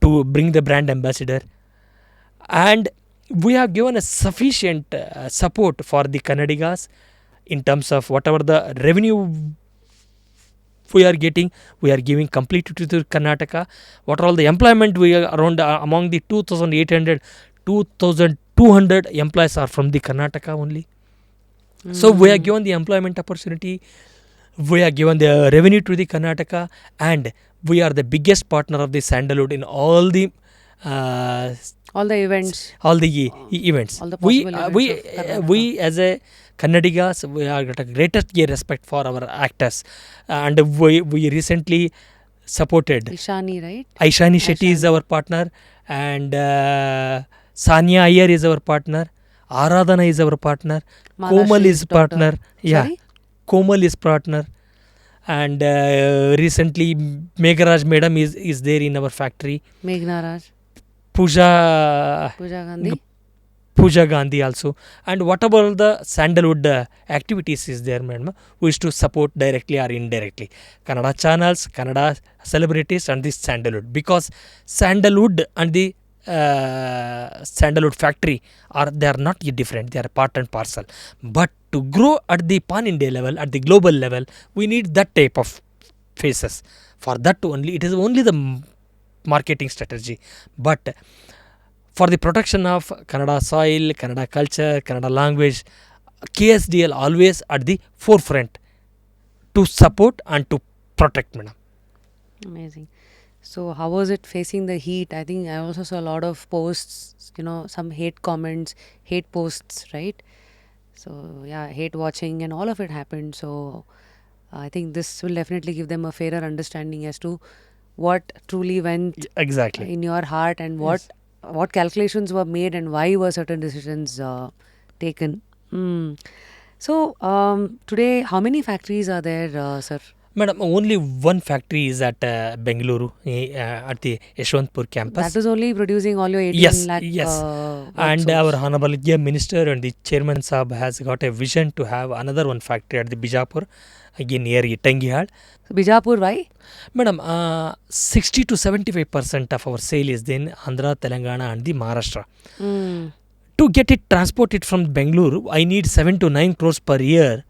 to bring the brand ambassador, and we have given a sufficient support for the Kannadigas in terms of whatever the revenue we are getting, we are giving completely to Karnataka. What are all the employment we are around among the 2,800, 2,200 employees are from the Karnataka only. So we are given the employment opportunity, we are given the revenue to the Karnataka, and we are the biggest partner of the Sandalwood in all the all the events. All the events. All the possible events We as a Kannadigas, we are got a greatest respect for our actors, and we recently supported Ishani, right? Aishani Shetty is our partner, and Sanya Iyer is our partner, Aradhana is our partner, Komal is partner, Sorry? Komal is partner, and recently Megharaj madam is there in our factory. Meghna Raj. Pooja Gandhi. Pooja Gandhi also, and whatever the Sandalwood activities is there, madam, we used to support directly or indirectly Kannada channels, Kannada celebrities, and this Sandalwood, because Sandalwood and the Sandalwood factory they are not different, they are part and parcel. But to grow at the pan India level, at the global level, we need that type of faces. For that only, it is only the marketing strategy. But for the protection of Kannada soil, Kannada culture, Kannada language, KSDL always at the forefront to support and to protect, madam. Amazing. So how was it facing the heat? I think I also saw a lot of posts, some hate comments, hate posts, right? So yeah, hate watching and all of it happened. So I think this will definitely give them a fairer understanding as to what truly went exactly in your heart, and what calculations were made and why were certain decisions taken. So today, how many factories are there, sir? Madam, only one factory is at Bengaluru, at the Yeshwantpur campus. That is only producing all your 18 lakh. And soaps. our Honorable Minister and the Chairman Saab has got a vision to have another one factory at the Bijapur, again near Itangihad. So Bijapur, why? Madam, 60 to 75% of our sale is in Andhra, Telangana and the Maharashtra. To get it transported from Bengaluru, I need 7 to 9 crores per year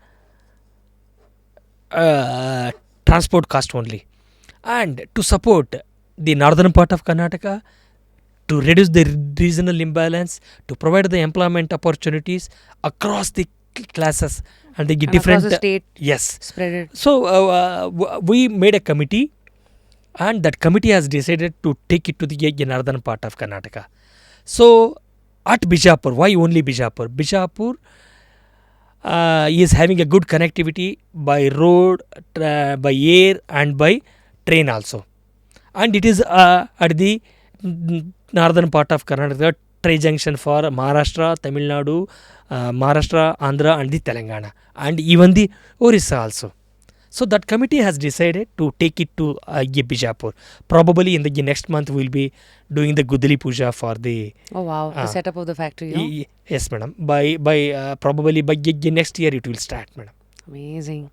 transport cost only. And to support the northern part of Karnataka, to reduce the regional imbalance, to provide the employment opportunities across the classes and the different across the state. Yes. Spread it. So we made a committee, and that committee has decided to take it to the northern part of Karnataka. So at Bijapur, why only Bijapur? Bijapur is having a good connectivity by road, by air and by train also. And it is at the northern part of Karnataka, tri-junction for Maharashtra, Tamil Nadu, Maharashtra, Andhra and the Telangana, and even the Orissa also. So that committee has decided to take it to Bijapur. Probably in the next month we will be doing the Gudali Puja for the... Oh wow, the setup of the factory. Yes, madam. By probably by next year it will start, madam. Amazing.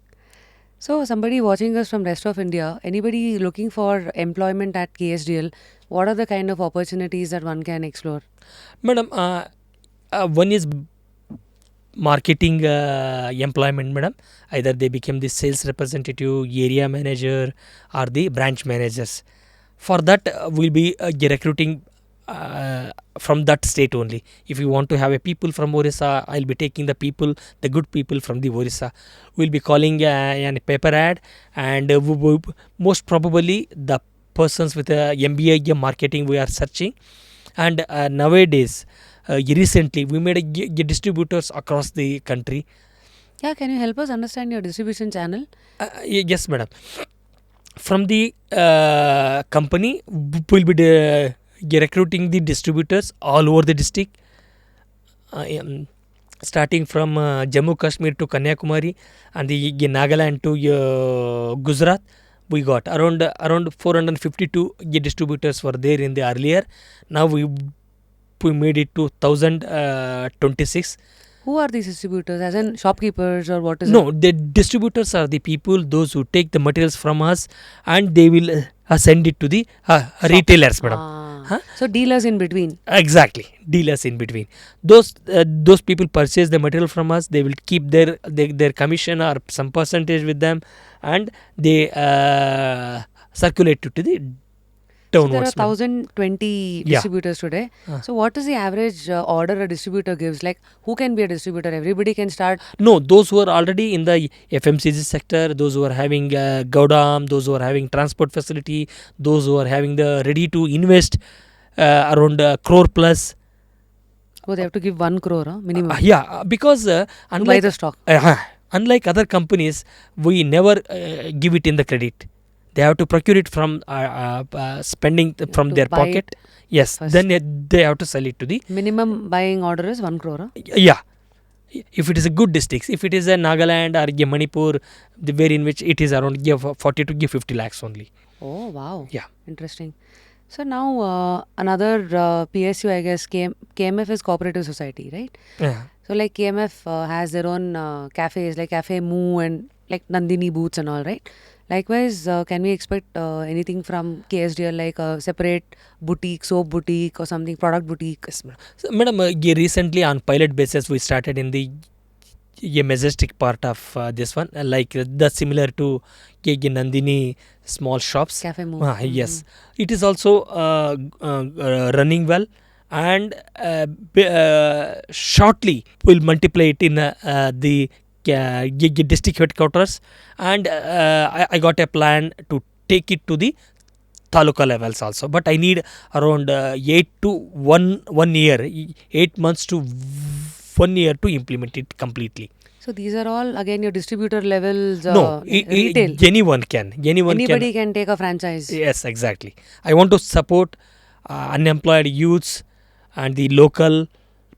So, somebody watching us from rest of India, anybody looking for employment at KSDL, what are the kind of opportunities that one can explore? Madam, one is marketing employment, madam. Either they become the sales representative, area manager, or the branch managers. For that, we'll be recruiting from that state only. If you want to have a people from Orissa, I'll be taking the people, the good people from the Orissa. We'll be calling a paper ad, and most probably the persons with MBA marketing we are searching. And nowadays, recently we made distributors across the country. Yeah, can you help us understand your distribution channel? Yes, madam. From the company, will be recruiting the distributors all over the district, starting from Jammu Kashmir to Kanyakumari, and the Nagaland to Gujarat. We got around 452 distributors were there in the earlier. Now we made it to 1026. Who are these distributors? As in shopkeepers or what is No, it? the distributors are the people, those who take the materials from us, and they will send it to the retailers, madam. Huh? So, dealers in between. Exactly, dealers in between. Those people purchase the material from us. They will keep their commission or some percentage with them, and they circulate it to the So, there are downwards, madam. 1020 Yeah. distributors today. Uh. So, what is the average order a distributor gives? Like, who can be a distributor? Everybody can start. No, those who are already in the FMCG sector, those who are having Godam, those who are having transport facility, those who are having the ready to invest around crore plus. Oh, they have to give 1 crore minimum Because to buy unlike the stock. unlike other companies, we never give it in the credit. They have to procure it from spending from to their buy pocket. it Yes, first. then they have to sell it to the Minimum buying order is 1 crore. yeah. If it is a good districts, if it is a Nagaland or a Manipur, the way in which it is around 40 to 50 lakhs only. Oh, wow. Yeah. Interesting. So, now another PSU, I guess, KMF is Cooperative Society, right? Yeah. So, like KMF has their own cafes, like Cafe Moo and like Nandini booths and all, right? Likewise, can we expect anything from KSDL, like a separate boutique, soap boutique or something, product boutique? Yes, madam. So, madam, recently on pilot basis we started in the majestic part of this one, like the similar to Nandini small shops. Cafe Moo. Yes, it is also running well, and shortly we'll multiply it in the district headquarters, and I got a plan to take it to the taluka levels also, but I need around 8 to 1 year, 8 months to 1 year to implement it completely. So, these are all again your distributor levels, No, retail. anyone can. Anybody can take a franchise. Yes, exactly. I want to support unemployed youths and the local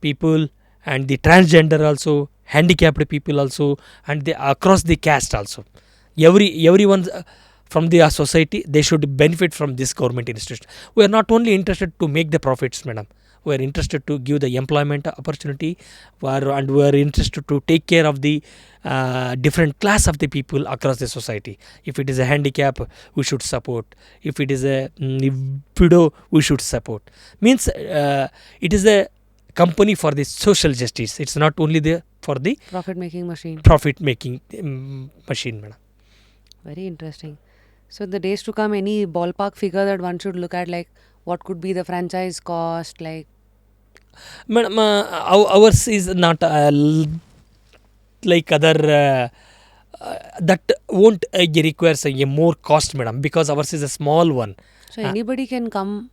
people and the transgender also, handicapped people also, and the across the caste also. Everyone from the society, they should benefit from this government institution. We are not only interested to make the profits, madam. We are interested to give the employment opportunity, and we are interested to take care of the different class of the people across the society. If it is a handicap, we should support. If it is a widow, we should support. Means it is a company for the social justice. It's not only there for the Profit making machine. profit making machine, madam. Very interesting. So, the days to come, any ballpark figure that one should look at, like what could be the franchise cost, like Madam, ours is not like other that won't requires a more cost, madam, because ours is a small one. so anybody can come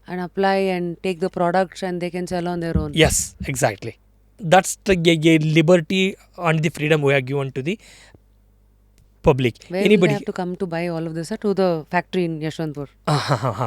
and apply and take the products and they can sell on their own. Yes, exactly. That's the liberty and the freedom we are given to the public. Where will they have to come to buy all of this? To the factory in Yashwantpur.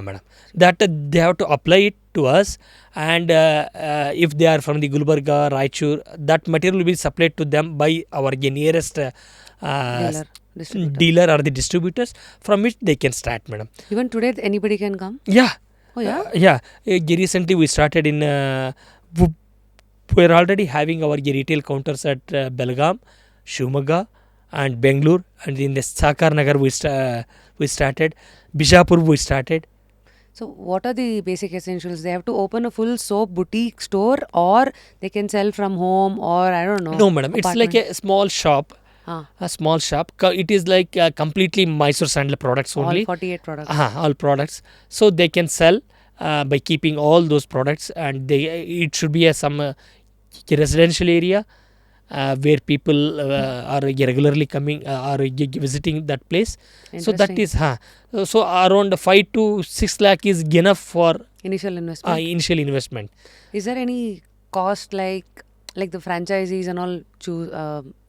Madam. That they have to apply it to us, and if they are from the Gulbarga, Raichur, that material will be supplied to them by our nearest Dealer, distributor. or the distributors, from which they can start, madam. Even today, anybody can come. Yeah. Oh yeah. Yeah. Recently we started in. We are already having our retail counters at Belgaum, Shumaga, and Bangalore, and in the Sakar Nagar we started, Bijapur we started. So, what are the basic essentials? They have to open a full soap boutique store, or they can sell from home, or I don't know. No, madam, it's like apartment. a small shop. Ah, A small shop. It is like completely Mysore Sandal products all only. 48 products. All products. So they can sell by keeping all those products, and it should be some residential area where people are regularly coming or visiting that place. So that Interesting. is so around 5 to 6 lakh is enough for Initial investment. initial investment. Is there any cost like the franchisees and all choose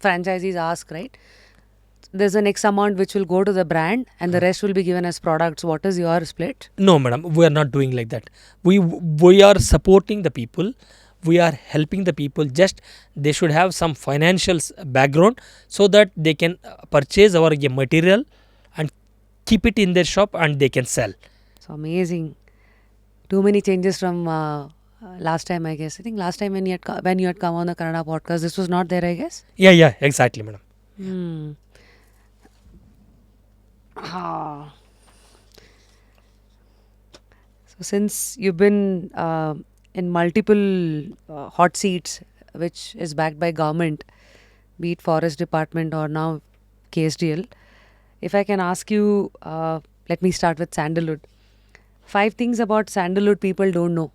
franchisees ask, right? There's an X amount which will go to the brand and the rest will be given as products. What is your split? No, madam, we are not doing like that. We are supporting the people. We are helping the people. Just they should have some financial background so that they can purchase our material and keep it in their shop and they can sell. So amazing. Too many changes from last time, I guess. I think last time when you had come on the Kannada podcast, this was not there, I guess. Yeah, exactly, madam. Hmm. Ah. So since you've been in multiple hot seats, which is backed by government, be it forest department or now KSDL, if I can ask you, let me start with sandalwood. 5 things about sandalwood people don't know.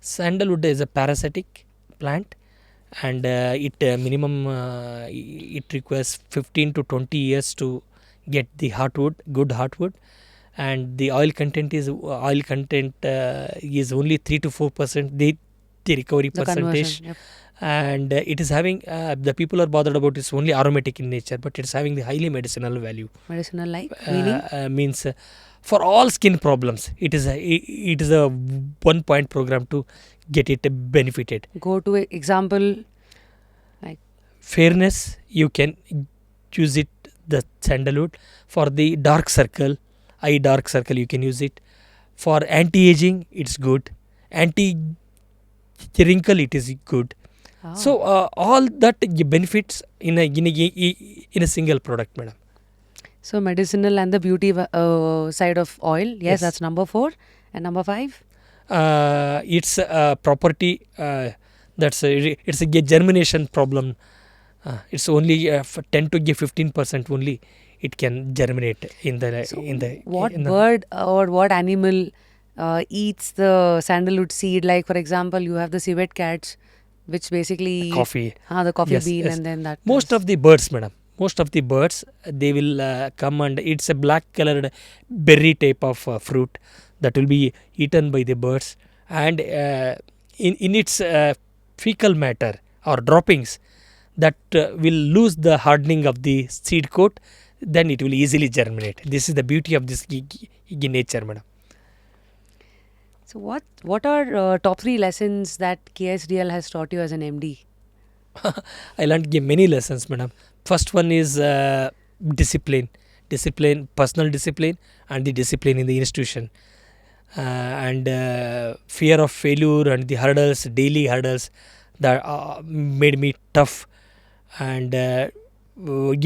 Sandalwood is a parasitic plant, and it minimum it requires 15 to 20 years to get the good hardwood, and the oil content is only 3 to 4% the recovery The percentage. conversion. Yep. And it is having the people are bothered about it's only aromatic in nature, but it's having the highly medicinal value. Medicinal like meaning? Means for all skin problems it is a 1 point program to get it benefited. Go to example like Fairness, you can use it, the sandalwood. For the dark circle you can use it. For anti-aging it's good. Anti wrinkle it is good. So all that benefits in a single product, madam. so medicinal and the beauty side of oil. Yes, Yes. that's number 4. And number 5? It's a property it's a germination problem. It's only 10 to 15% only it can germinate in the What in the bird or what animal eats the sandalwood seed? Like, for example, you have the civet cats, which basically coffee. the coffee Yes, bean, yes. and then that. Most of the birds, madam, most of the birds they will come, and it's a black colored berry type of fruit that will be eaten by the birds, and in its fecal matter or droppings that will lose the hardening of the seed coat, then it will easily germinate. This is the beauty of this nature, madam. So, what are top 3 lessons that KSDL has taught you as an MD? I learned many lessons, madam. First one is discipline, personal discipline, and the discipline in the institution, and fear of failure and the daily hurdles that made me tough, and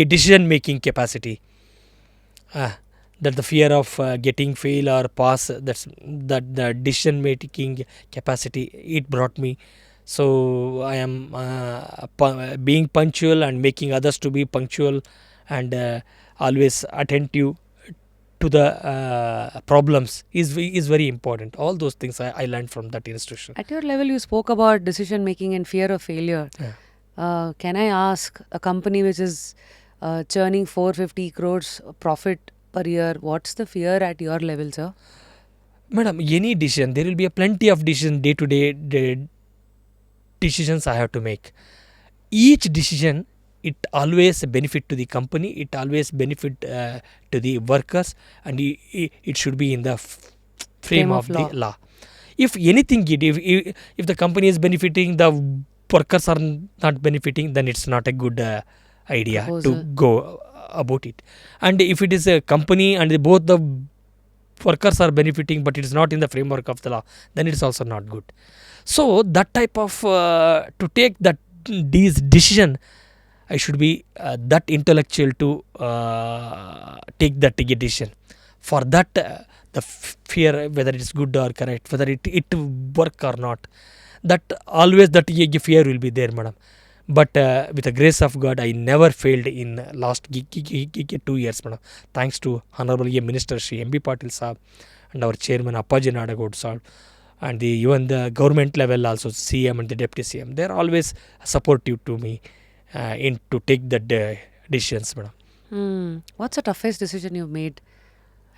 decision making capacity. That the fear of getting fail or pass, that the decision making capacity it brought me. So I am being punctual and making others to be punctual, and always attentive to the problems is very important. All those things I learned from that institution. At your level, you spoke about decision making and fear of failure. Yeah. Can I ask, a company which is churning 450 crores profit per year, what's the fear at your level, sir? Madam, any decision, there will be a plenty of decision, day to day decisions I have to make. Each decision, it always benefit to the company, it always benefit to the workers, and it should be in the frame of the law. If anything, if the company is benefiting, the workers are not benefiting, then it's not a good idea to go about it. And if it is a company and both the workers are benefiting, but it is not in the framework of the law, then it's also not good. So that type of to take that these decision, I should be that intellectual to take that decision. For that, the fear whether it is good or correct, whether it work or not, that always that fear will be there, madam. But with the grace of God, I never failed in last 2 years, madam. Thanks to Honorable Minister Shri M.B. Patil Saab and our Chairman Appaji Nadagod Saab, and even the government level also, CM and the Deputy CM, they are always supportive to me in to take the decisions, madam. What's the toughest decision you've made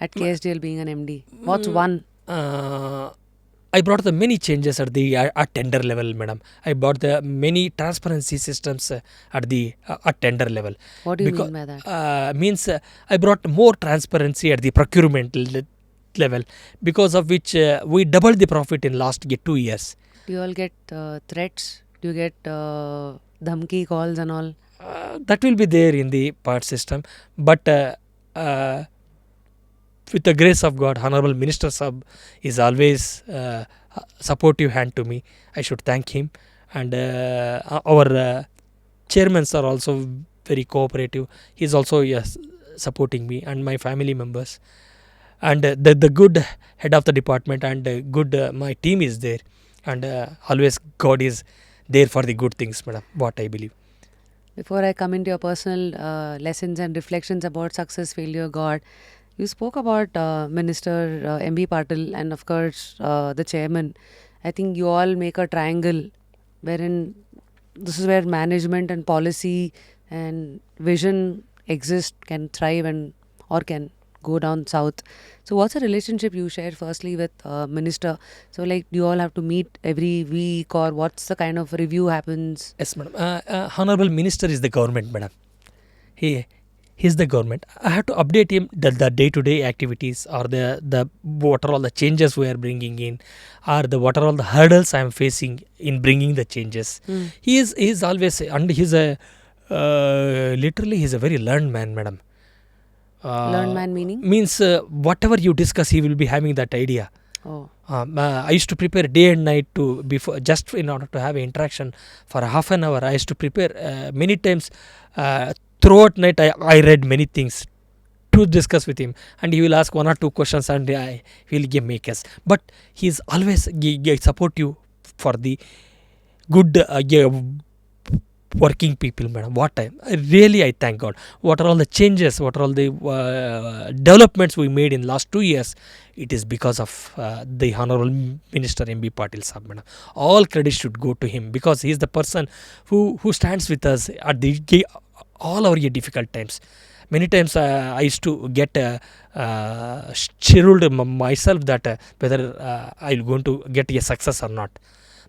at KSDL being an MD? What's one? I brought the many changes at the at tender level, madam. I brought the many transparency systems at the at tender level. What do you mean by that? Means I brought more transparency at the procurement level, because of which we doubled the profit in last 2 years. Do you all get threats? Do you get dhamki calls and all? That will be there in the part system, but with the grace of God, Honorable Minister Sab is always supportive hand to me. I should thank him, and our chairmen are also very cooperative. He is also supporting me and my family members, and the good head of the department and good my team is there, and always God is there for the good things, madam. What I believe. Before I come into your personal lessons and reflections about success, failure, God, you spoke about Minister M.B. Patil and of course the chairman. I think you all make a triangle wherein this is where management and policy and vision exist, can thrive and or can go down south. So what's the relationship you share firstly with minister? So like, do you all have to meet every week, or what's the kind of review happens? Yes, madam. Honorable Minister is the government, madam. He's the government. I have to update him the day-to-day activities, or the what are all the changes we are bringing in, or what are all the hurdles I am facing in bringing the changes. He is always, and he's a literally he's a very learned man, madam. Learned man meaning? Means whatever you discuss, he will be having that idea. Oh. I used to prepare day and night to before, just in order to have an interaction for half an hour. I used to prepare many times. Throughout night, I read many things to discuss with him, and he will ask 1 or 2 questions, and he will give me guess. But he is always supportive for the good working people, madam. What I thank God. What are all the changes? What are all the developments we made in last 2 years? It is because of the Honorable Minister M.B. Patil Saab, madam. All credit should go to him, because he is the person who stands with us at the all our difficult times. Many times I used to get scheduled myself that whether I'm going to get a success or not.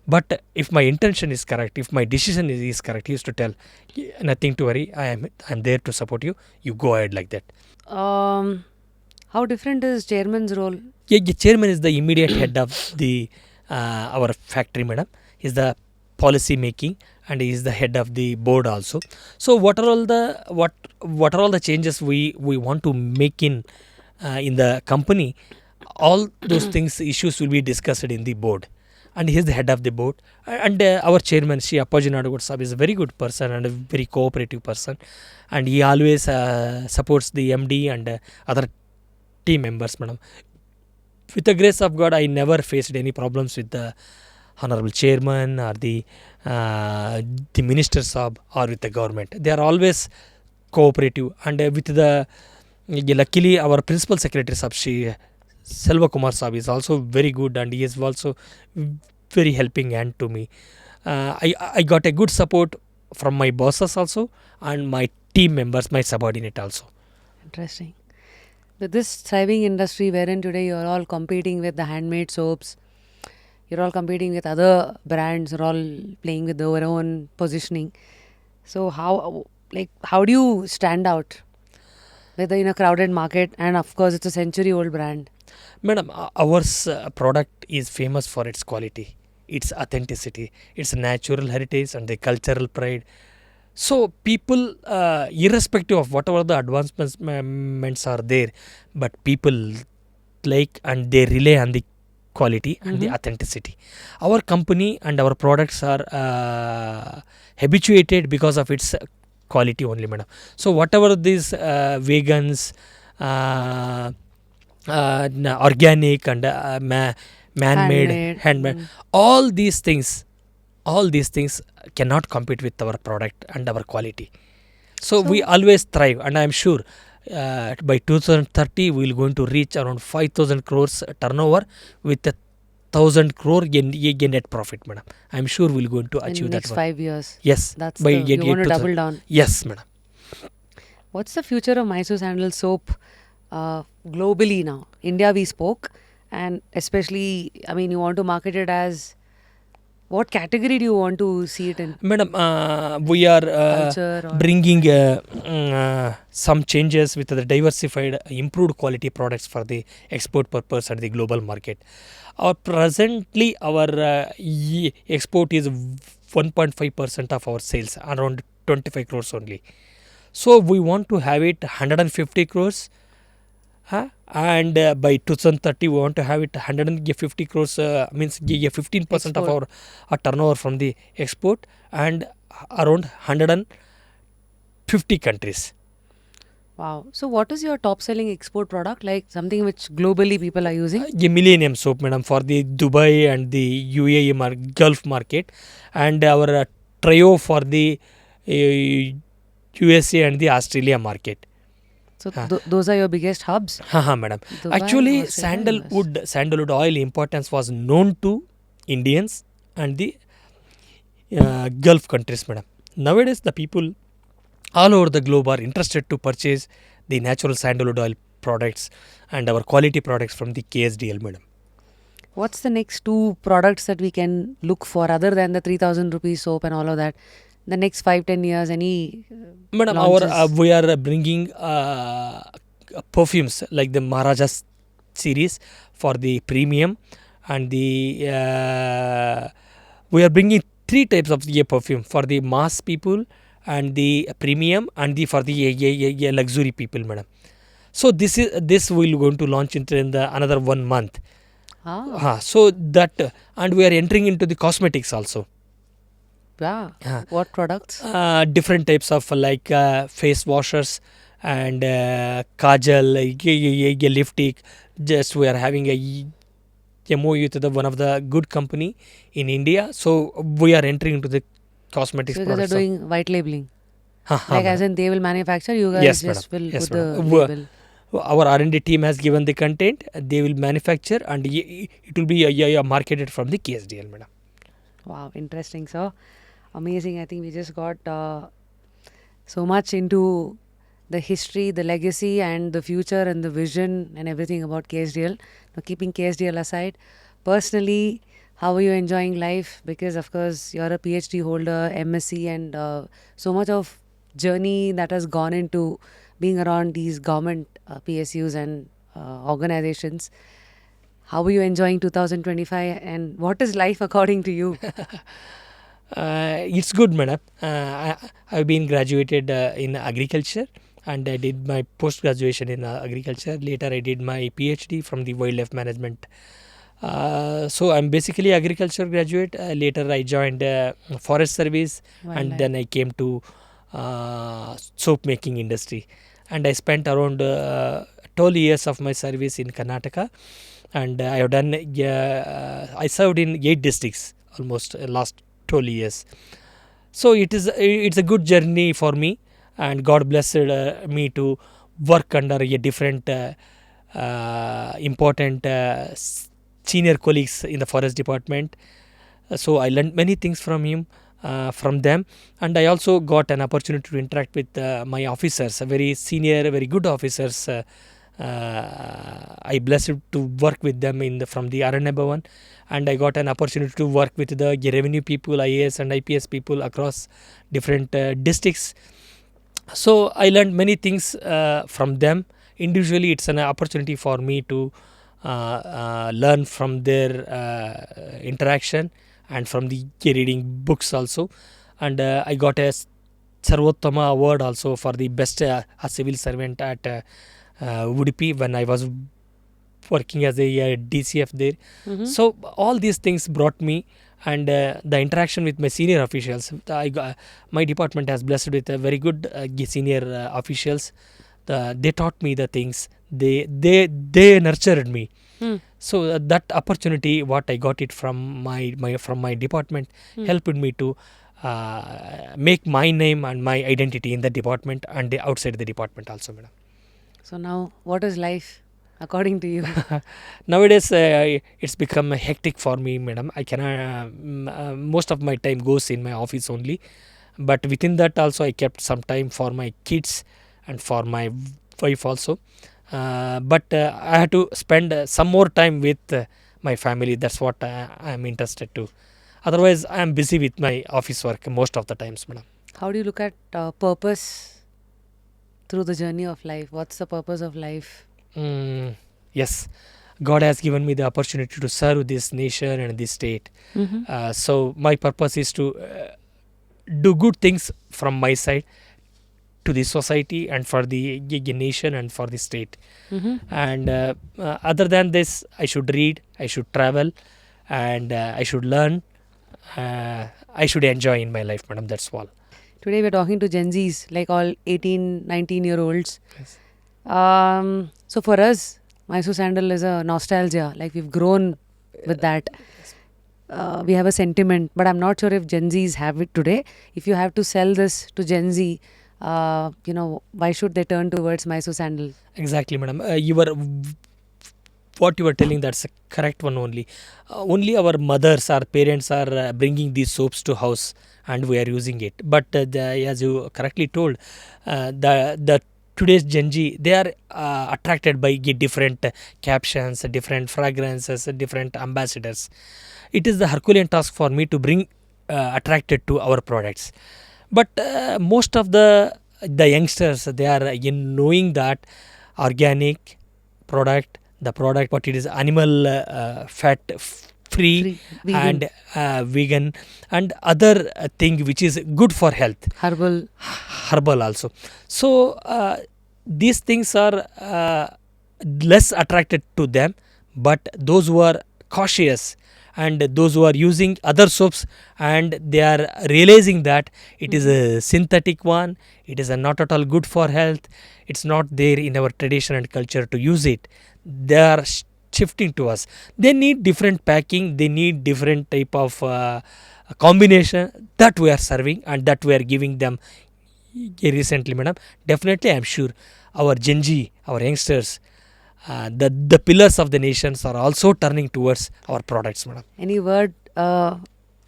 But if my intention is correct, if my decision is correct, he used to tell, nothing to worry, I'm there to support you. You go ahead like that. How different is chairman's role? Yeah, the chairman is the immediate head of the our factory, madam. He's the policy making, and he is the head of the board also. So what are all the changes we want to make in the company? All those things, issues will be discussed in the board, and he is the head of the board. And our chairman, Shri Appaji Nadagod Saab, is a very good person and a very cooperative person, and he always supports the MD and other team members, madam. With the grace of God, I never faced any problems with the Honorable Chairman or the Minister Saab or with the government. They are always cooperative, and with the luckily our Principal Secretary Saab, Shri Selva Kumar Saab, is also very good, and he is also very helping hand to me. I got a good support from my bosses also, and my team members, my subordinate also. Interesting. With this thriving industry wherein today you're all competing with the handmade soaps, you're all competing with other brands, you're all playing with their own positioning. So how do you stand out whether in a crowded market, and of course it's a century-old brand? Madam, our product is famous for its quality, its authenticity, its natural heritage and the cultural pride. So people, irrespective of whatever the advancements are there, but people like and they rely on the quality and the authenticity. Our company and our products are habituated because of its quality only, madam. So whatever these vegans, uh, organic and man-made, Handmade. handmade, all these things, cannot compete with our product and our quality. So we So, always thrive, and I am sure by 2030 we will going to reach around 5,000 crores turnover with a 1,000 crore in net profit, madam. I am sure we will going to in achieve that next one. 5 years. Yes, That's by you want to double down. Yes, madam. What's the future of Mysore Sandal Soap globally now? India we spoke, and especially, I mean, you want to market it as, what category do you want to see it in? Madam, we are Culture or bringing some changes with the diversified, improved quality products for the export purpose and the global market. Presently, our export is 1.5% of our sales, around 25 crores only. So we want to have it 150 crores. And by 2030 we want to have it 150 crores, means 15% of Export. our turnover from the export, and around 150 countries. Wow. So, what is your top selling export product? Like something which globally people are using? A Millennium soap, madam, for the Dubai and the UAE Gulf market, and our trio for the USA and the Australia market. So, those are your biggest hubs? Madam. Dubai, Actually, Australia, US. sandalwood oil importance was known to Indians and the Gulf countries, madam. Nowadays, the people all over the globe are interested to purchase the natural sandalwood oil products and our quality products from the KSDL, madam. What's the next two products that we can look for other than the 3,000 rupees soap and all of that? The next 5-10 years, any Madam, launches? we are bringing perfumes like the Maharajas series for the premium, and the we are bringing three types of the perfume for the mass people and the premium and the for the luxury people, madam. So this will going to launch in another 1 month. So that and we are entering into the cosmetics also. Yeah. What products? Different types of like face washers and kajal, lipstick. Just we are having a MOU to the one of the good company in India. So we are entering into the cosmetics So, you guys are products. doing white labeling. Like Madam. as in they will manufacture, you guys Yes, just madam. will Yes, put the madam. label. Our R&D team has given the content. They will manufacture, and it will be marketed from the KSDL, madam. Wow, interesting, sir. Amazing. I think we just got so much into the history, the legacy, and the future, and the vision, and everything about KSDL. Now, keeping KSDL aside, personally, how are you enjoying life? Because, of course, you're a PhD holder, MSc, and so much of journey that has gone into being around these government PSUs and organizations. How are you enjoying 2025, and what is life according to you? It's good, madam. I've been graduated in agriculture, and I did my post graduation in agriculture. Later, I did my PhD from the wildlife management. So I'm basically agriculture graduate. Later, I joined forest service, and then I came to soap making industry, and I spent around 12 years of my service in Karnataka, and I have done. I served in 8 districts almost last 12 years. So it's a good journey for me, and God blessed me to work under a different important senior colleagues in the forest department. So I learned many things from him, from them, and I also got an opportunity to interact with my officers, very senior, very good officers. I blessed to work with them from the Aranya Bhavan, and I got an opportunity to work with the revenue people, IAS and IPS people across different districts. So I learned many things from them. Individually, it's an opportunity for me to learn from their interaction and from the reading books also. And I got a Sarvottama award also for the best a civil servant at Udupi when I was working as a DCF there. So all these things brought me and the interaction with my senior officials. My department has blessed with a very good senior officials. They taught me the things. They nurtured me. Hmm. So that opportunity, what I got it from my department, helped me to make my name and my identity in the department and outside the department also, madam. So now, what is life according to you? Nowadays, it's become hectic for me, madam. I cannot. Most of my time goes in my office only, but within that also I kept some time for my kids and for my wife also. But I had to spend some more time with my family. That's what I am interested to. Otherwise, I am busy with my office work most of the times, madam. How do you look at purpose through the journey of life? What's the purpose of life? Yes, God has given me the opportunity to serve this nation and this state. So my purpose is to do good things from my side to the society and for the nation and for the state. And other than this, I should read, I should travel, and I should learn. I should enjoy in my life, madam. That's all. Today we're talking to Gen Zs, like all 18, 19-year-olds. Yes. So for us, Mysore Sandal is a nostalgia. Like we've grown with that. We have a sentiment, but I'm not sure if Gen Zs have it today. If you have to sell this to Gen Z, why should they turn towards Mysore Sandal? Exactly, madam. What you were telling, that's a correct one only. Only our mothers, our parents are bringing these soaps to house and we are using it. But as you correctly told, the today's Gen Z, they are attracted by different captions, different fragrances, different ambassadors. It is the Herculean task for me to bring attracted to our products. But most of the youngsters, they are knowing that organic product, the product what it is animal fat free, vegan. and vegan and other thing which is good for health, Herbal. also. So these things are less attracted to them, but those who are cautious and those who are using other soaps and they are realizing that it is a synthetic one, it is not at all good for health, it's not there in our tradition and culture to use it, they are shifting to us. They need different packing, they need different type of combination that we are serving and that we are giving them recently, madam. Definitely I am sure our Gen Z, our youngsters, the pillars of the nations are also turning towards our products, madam. Any word,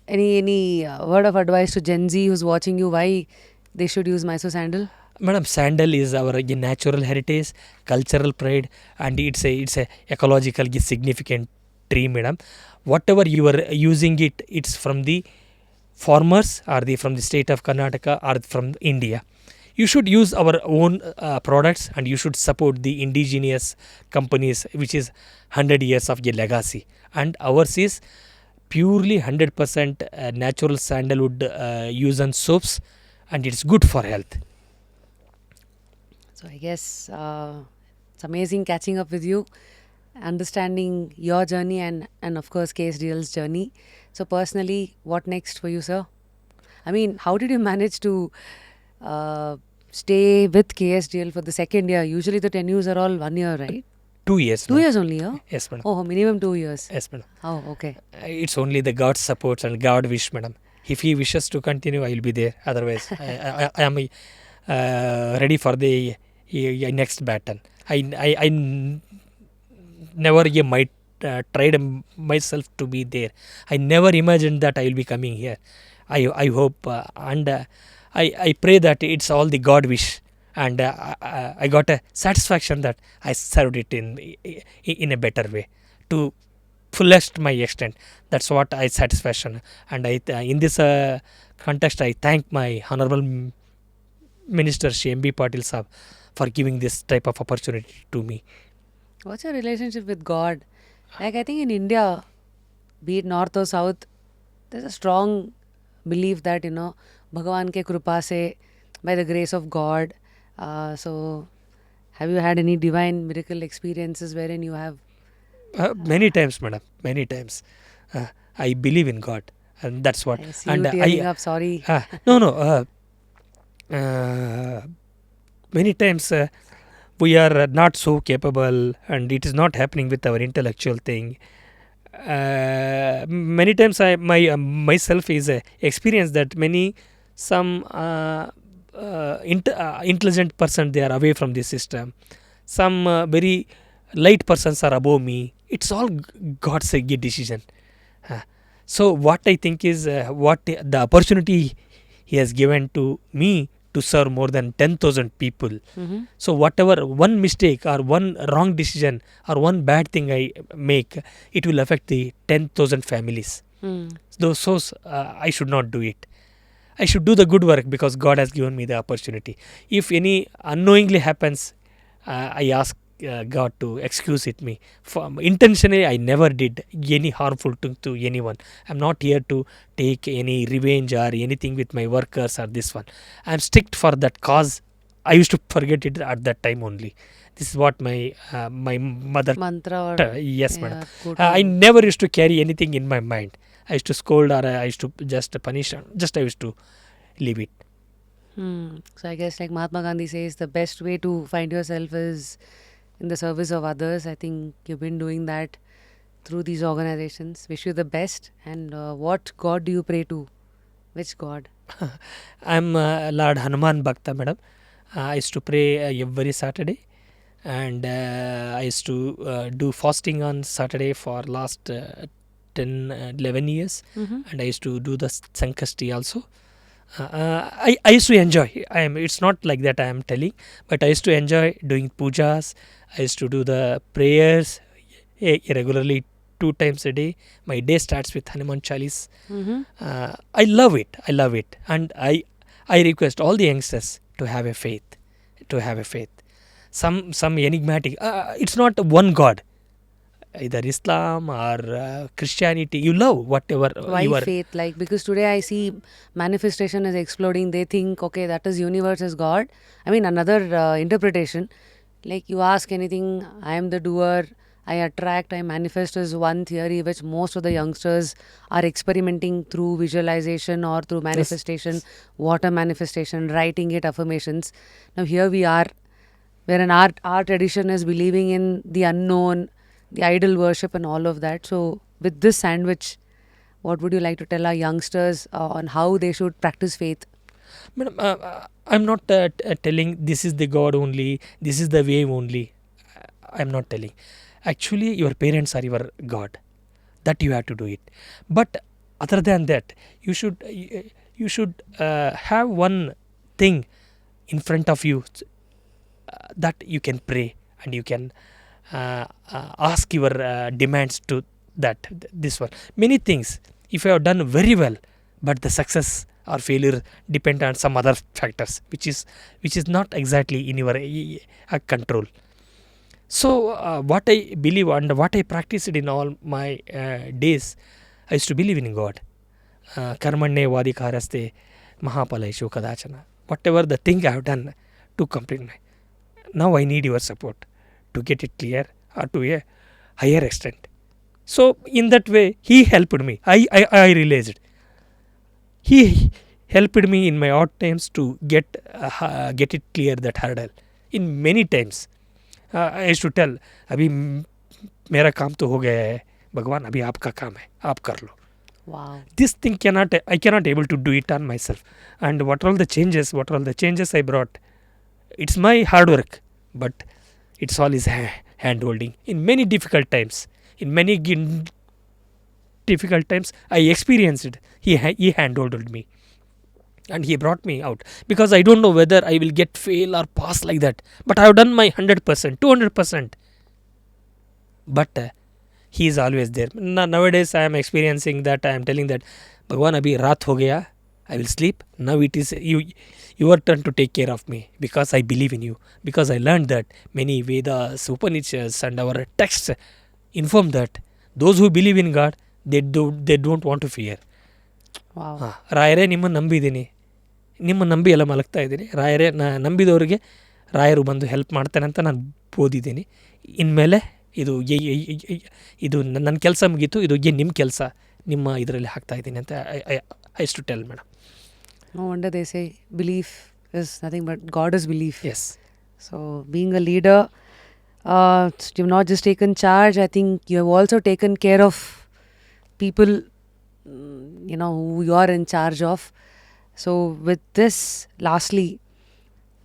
any word of advice to Gen Z who's watching you? Why they should use Mysore Sandal? Madam, sandal is our natural heritage, cultural pride, and it's a ecological significant tree, madam. Whatever you are using it, it's from the farmers or from the state of Karnataka or from India. You should use our own products and you should support the indigenous companies, which is 100 years of a legacy. And ours is purely 100% natural sandalwood use and soaps, and it's good for health. So I guess it's amazing catching up with you, understanding your journey and of course KSDL's journey. So personally, what next for you, sir? I mean, how did you manage to stay with KSDL for the second year? Usually the tenures are all 1 year, right? 2 years. 2 years only, yeah? Yes, madam. Oh, minimum 2 years. Yes, madam. Oh, okay. It's only the God supports and God wish, madam. If He wishes to continue, I will be there. Otherwise, I am ready for the next baton. I never might tried myself to be there. I never imagined that I will be coming here. I hope and I pray that it's all the God wish, and I got a satisfaction that I served it in a better way to fullest my extent. That's what I satisfaction, and I in this context I thank my honorable Minister Shri M.B. Patil Saab for giving this type of opportunity to me. What's your relationship with God? Like, I think in India, be it north or south, there's a strong belief that, Bhagavan ke krupa se, by the grace of God. So, have you had any divine miracle experiences wherein you have? Many times, madam. Many times. I believe in God. and that's what. I see And you tearing up. Sorry. no. Many times we are not so capable, and it is not happening with our intellectual thing. Many times I myself is experience that many some intelligent person, they are away from the system. Some very light persons are above me. It's all God's decision. Uh, so what I think is what the opportunity He has given to me to serve more than 10,000 people. Mm-hmm. So whatever one mistake or one wrong decision or one bad thing I make, it will affect the 10,000 families. Mm. So I should not do it. I should do the good work because God has given me the opportunity. If any unknowingly happens, I ask God to excuse it me. Intentionally, I never did any harmful to anyone. I'm not here to take any revenge or anything with my workers or this one. I'm strict for that cause. I used to forget it at that time only. This is what my my mother. Mantra or Yes, madam. go I to. never used to carry anything in my mind. I used to scold or I used to just punish. Just I used to leave it. So I guess like Mahatma Gandhi says, the best way to find yourself is in the service of others. I think you've been doing that through these organizations. Wish you the best. And what God do you pray to? Which God? I'm Lord Hanuman Bhakta, madam. I used to pray every Saturday, and I used to do fasting on Saturday for last 11 years, and I used to do the Sankashti also. I used to enjoy. It's not like that I am telling, but I used to enjoy doing pujas. I used to do the prayers regularly 2 times a day. My day starts with Hanuman Chalis. I love it. I love it, and I request all the youngsters to have a faith. To have a faith. Some enigmatic. It's not one God. Either Islam or Christianity. You love whatever Why you are. faith? Like, because today I see manifestation is exploding. They think, okay, that is universe is God. I mean, another interpretation. Like, you ask anything, I am the doer, I attract, I manifest is one theory which most of the youngsters are experimenting through visualization or through manifestation, water manifestation, writing it, affirmations. Now, here we are, wherein our tradition is believing in the unknown, the idol worship, and all of that. So, with this sandwich, what would you like to tell our youngsters on how they should practice faith? Madam, I'm not telling this is the God only, this is the way only. I'm not telling. Actually, your parents are your God. That you have to do it. But other than that, you should have one thing in front of you that you can pray and you can ask your demands to this one. Many things. If you have done very well, but the success or failure depend on some other factors, which is not exactly in your control. So what I believe and what I practiced in all my days, I used to believe in God. Karmanne vadikaraste mahapalaishu kadachana. Whatever the thing I have done to complete my. Now I need your support to get it clear or to a higher extent. So in that way, He helped me. I realized He helped me in my odd times to get it clear that hurdle. In many times, I used to tell, अभी मेरा काम तो हो गया है, भगवान अभी आपका काम है, आप कर लो. Wow. This thing I cannot able to do it on myself. And what are all the changes I brought? It's my hard work, but it's all His hand holding. In many difficult times, I experienced it. He hand holded me. And He brought me out. Because I don't know whether I will get fail or pass like that. But I have done my 100%, 200%. But He is always there. Nowadays I am experiencing that. I am telling that, Bhagwan, abhi raat ho gaya. I will sleep. Now it is your turn to take care of me. Because I believe in you. Because I learned that many Vedas, Upanishads and our texts inform that those who believe in God, they don't want to fear. Wow. ರಾಯರೇ ನಿಮ್ಮನ್ನು ನಂಬಿದ್ದೀನಿ, ನಿಮ್ಮ ನಂಬಿ ಎಲ್ಲ ಮಲಗ್ತಾ ಇದ್ದೀನಿ. ರಾಯರೇ ನಂಬಿದವರಿಗೆ ರಾಯರು ಬಂದು help ಮಾಡ್ತಾನೆ ಅಂತ ನಾನು ಓದಿದ್ದೀನಿ. ಇನ್ಮೇಲೆ ಇದು ನನ್ನ ಕೆಲಸ ಮುಗೀತು, ಇದು ನಿಮ್ಮ ಕೆಲಸ, ನಿಮ್ಮ ಇದರಲ್ಲಿ ಹಾಕ್ತಾ ಇದ್ದೀನಿ ಅಂತ I to tell madam. No wonder they say belief is nothing but God is belief. Yes So, being a leader, you've not just taken charge, I think you have also taken care of people, who you are in charge of. So, with this, lastly,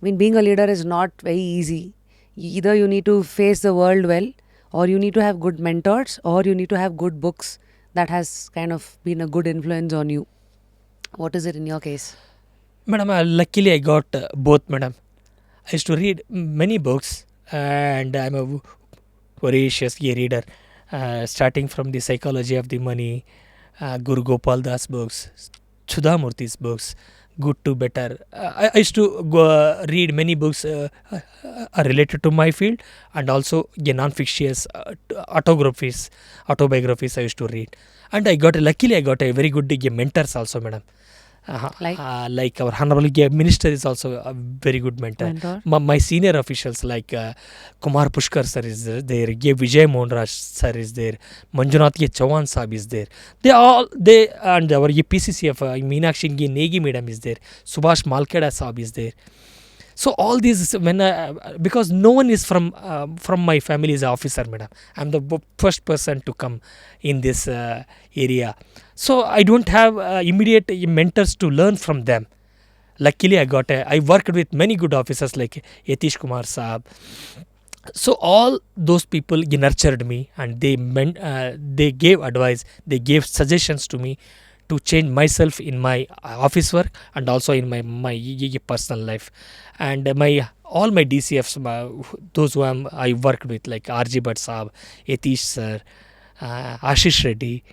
I mean, being a leader is not very easy. Either you need to face the world well, or you need to have good mentors, or you need to have good books that has kind of been a good influence on you. What is it in your case? Madam, luckily I got both, madam. I used to read many books, and I'm a voracious reader, starting from the psychology of the money, Guru Gopal Das books, Sudhamurthy's books, Good to Better. I used to read many books related to my field, and also non-fictitious autobiographies I used to read. And luckily I got a very good mentors also, madam. Like our honorable minister is also a very good mentor. My senior officials like Kumar Pushkar sir is there, Vijay Mohan Raj sir is there, Manjunath Chauhan Saab is there. They and our PCCF Meenakshi Negi madam is there, Subhash Malkeda Saab is there. So all these, when because no one is from my family is an officer, madam. I'm the first person to come in this area, so I don't have immediate mentors to learn from them. Luckily I worked with many good officers like Yatish Kumar Saab. So all those people nurtured me, and they gave advice, they gave suggestions to me to change myself in my office work, and also in my personal life. And all my DCFs, those who I worked with, like RG Bhatt Saab, Yatish sir, Ashish Reddy,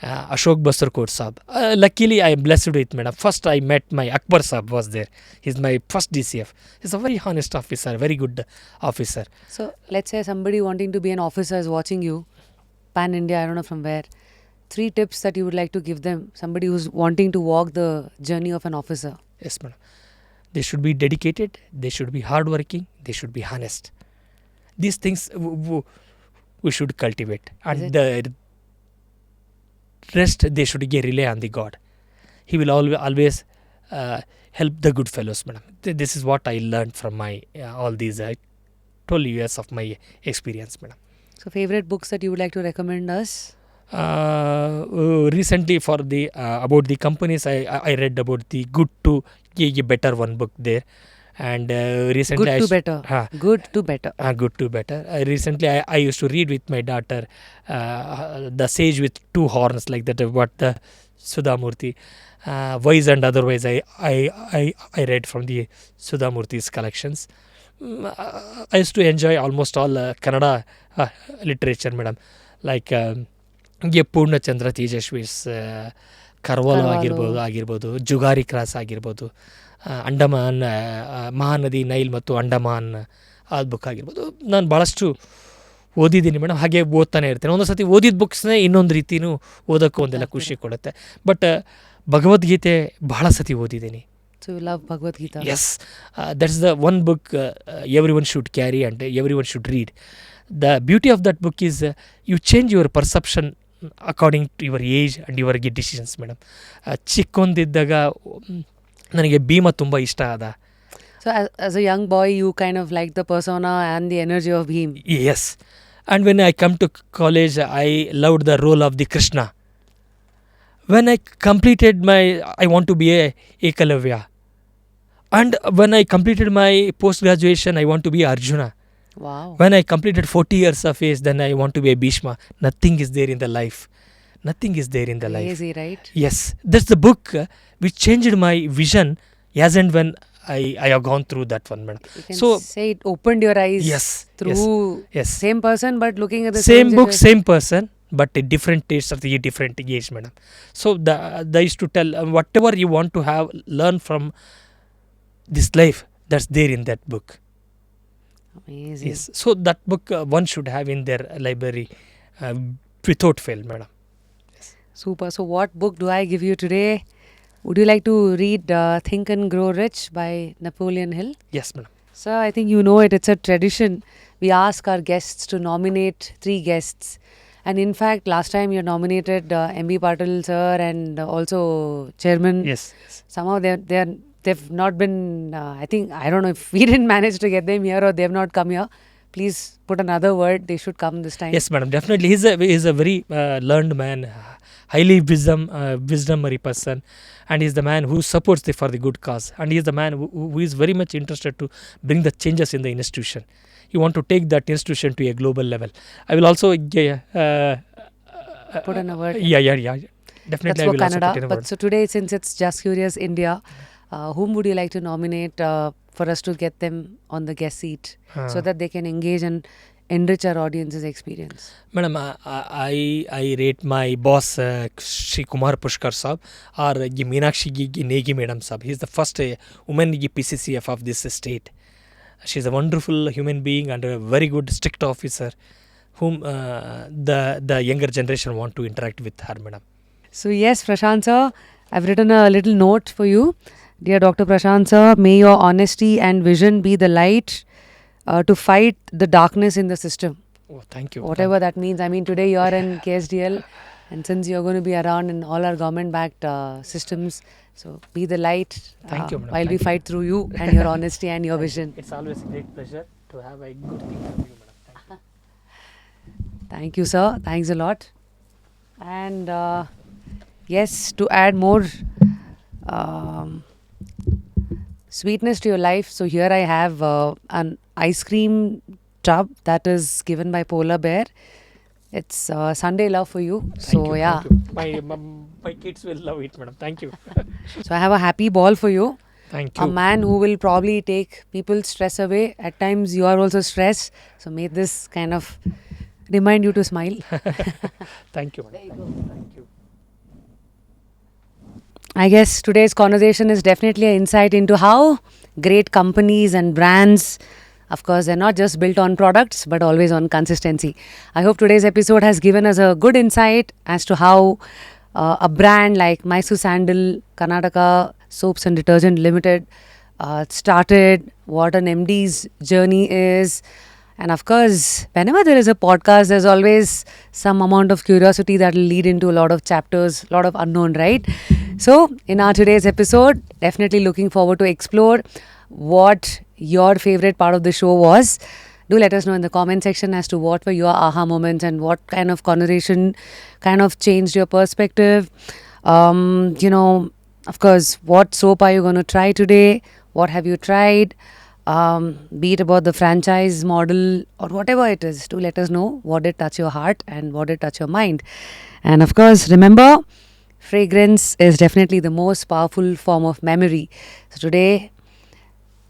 Ashok Basarkot Saab. Luckily I am blessed with, madam. First I met my Akbar Saab was there. He's my first DCF. He's a very honest officer, very good officer. So, let's say somebody wanting to be an officer is watching you, pan India, I don't know from where. 3 tips that you would like to give them, somebody who's wanting to walk the journey of an officer. Yes, madam. They should be dedicated, they should be hardworking, they should be honest. These things we should cultivate, and the rest they should rely on the God. He will always help the good fellows, madam. This is what I learned from my all these 12 years of my experience, madam. So, favorite books that you would like to recommend us? Recently for the about the companies, I read about the Good to Better one book there, and recently Good to Better. Good to Better. Good to Better. Recently I used to read with my daughter The Sage with Two Horns, like that, what the Sudhamurthy, Wise and Otherwise. I read from the Sudhamurthy's collections. I used to enjoy almost all Kannada literature, madam, like Poornachandra Tejaswi's, Carvalho ಆಗಿರ್ಬೋದು, Jugari cross ಆಗಿರ್ಬೋದು, ಅಂಡಮಾನ್ ಮಹಾನದಿ Nile ಮತ್ತು ಅಂಡಮಾನ್ ಆ book ಆಗಿರ್ಬೋದು. ನಾನು ಭಾಳಷ್ಟು ಓದಿದ್ದೀನಿ madam, ಹಾಗೆ ಓದ್ತಾನೆ ಇರ್ತೇನೆ. ಒಂದೊಂದು ಸತಿ ಓದಿದ ಬುಕ್ಸ್ನೇ ಇನ್ನೊಂದು ರೀತಿಯೂ ಓದೋಕ್ಕೂ ಒಂದೆಲ್ಲ ಖುಷಿ ಕೊಡುತ್ತೆ. ಬಟ್ ಭಗವದ್ಗೀತೆ ಭಾಳ ಸತಿ ಓದಿದ್ದೀನಿ. So you love Bhagavad Gita? Yes, that's the one book everyone should carry and everyone should read. The beauty of that book is you change your perception according to your age and your decisions, madam. ಚಿಕ್ಕೊಂದಿದ್ದಾಗ ನನಗೆ ಭೀಮ ತುಂಬ ಇಷ್ಟ ಆದ. So as a young boy you kind of like the persona and the energy of Bhim? Yes, and when I come to college I loved the role of the Krishna. When I completed I want to be a Ekalavya, and when I completed my post graduation I want to be Arjuna. Wow. When I completed 40 years of age, then I want to be a Bhishma. Nothing is there in the life. Nothing is there in the life. Crazy, right? Yes, that's the book which changed my vision as and when I have gone through that one, madam. You can so say it opened your eyes. Yes, through yes. Same person but looking at the same book, same person, but a different taste of the different age, madam. So they used to tell whatever you want to have learn from this life, that's there in that book. Amazing. Yes, so that book one should have in their library without fail, madam. Yes. Super. So what book do I give you today? Would you like to read Think and Grow Rich by Napoleon Hill? Yes, madam. Sir, I think you know it. It's a tradition. We ask our guests to nominate 3 guests, And in fact, last time you nominated MB Patil sir and also Chairman. Yes. Somehow they've not been. I think I don't know if we didn't manage to get them here or they've not come here. Please put another word. They should come this time. Yes, madam. Definitely, he's a very learned man, highly wisdomary person, and he's the man who supports for the good cause, and he's the man who is very much interested to bring the changes in the institution. You want to take that institution to a global level. I will also Put in a word. Yeah. Definitely, That's I for will also Canada. put in a But word. so today, since it's Just Curious India, whom would you like to nominate for us to get them on the guest seat so that they can engage and enrich our audience's experience? Madam, I rate my boss Shri Kumar Pushkar Sab or Meenakshi Negi Madam Sab. He's the first woman PCCF of this state. She's a wonderful human being and a very good strict officer whom the younger generation want to interact with her, madam. So yes, Prashanth sir, I've written a little note for you. Dear Dr. Prashanth sir, may your honesty and vision be the light to fight the darkness in the system. Oh, thank you. Whatever that means. I mean, today you are in KSDL, and since you're going to be around in all our government-backed systems, so be the light Thank you, madam. while we Thank you. fight through you and your honesty and your vision. It's always a great pleasure to have a good thing from you, madam. Thank you. Thank you, sir. Thanks a lot. And yes, to add more um, sweetness to your life, so here I have an ice cream tub that is given by Polar Bear. It's Sunday love for you. Thank you, yeah. Thank you. My kids will love it, madam. Thank you. So I have a happy ball for you. Thank A you. man who will probably take people's stress away. At times you are also stressed. So may this kind of remind you to smile. Thank you, madam. Thank you. I guess today's conversation is definitely an insight into how great companies and brands, of course, they're not just built on products, but always on consistency. I hope today's episode has given us a good insight as to how a brand like Mysore Sandal, Karnataka Soaps and Detergent Limited started, what an MD's journey is. And of course, whenever there is a podcast, there's always some amount of curiosity that will lead into a lot of chapters, a lot of unknown, right? So, in our today's episode, definitely looking forward to explore what your favorite part of the show was. Do let us know in the comment section as to what were your aha moments and what kind of conversation kind of changed your perspective. Of course, what soap are you going to try today? What have you tried? Be it about the franchise model or whatever it is, do let us know what did touch your heart and what did touch your mind. And of course, remember, fragrance is definitely the most powerful form of memory. So today,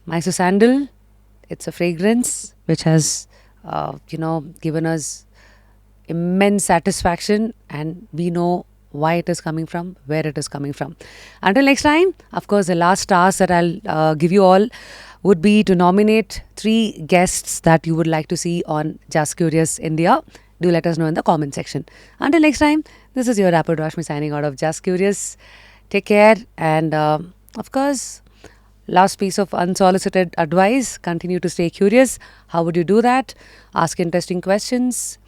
Mysore Sandal, it's a fragrance which has, given us immense satisfaction, and we know why it is coming from, where it is coming from. Until next time, of course, the last task that I'll give you all would be to nominate 3 guests that you would like to see on Just Curious India. Do let us know in the comment section. Until next time, this is your rapper Rashmi signing out of Just Curious. Take care, and of course, last piece of unsolicited advice, continue to stay curious. How would you do that? Ask interesting questions.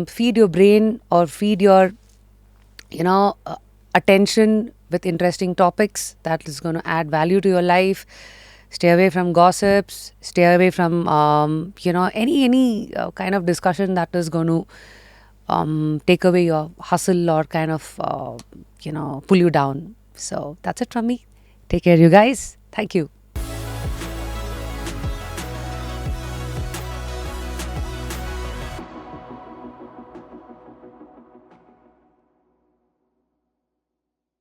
Feed your brain or feed your attention with interesting topics that is going to add value to your life. Stay away from gossips. Stay away from any kind of discussion that is going to take away your hustle or kind of pull you down. So that's it from me. Take care, you guys. Thank you.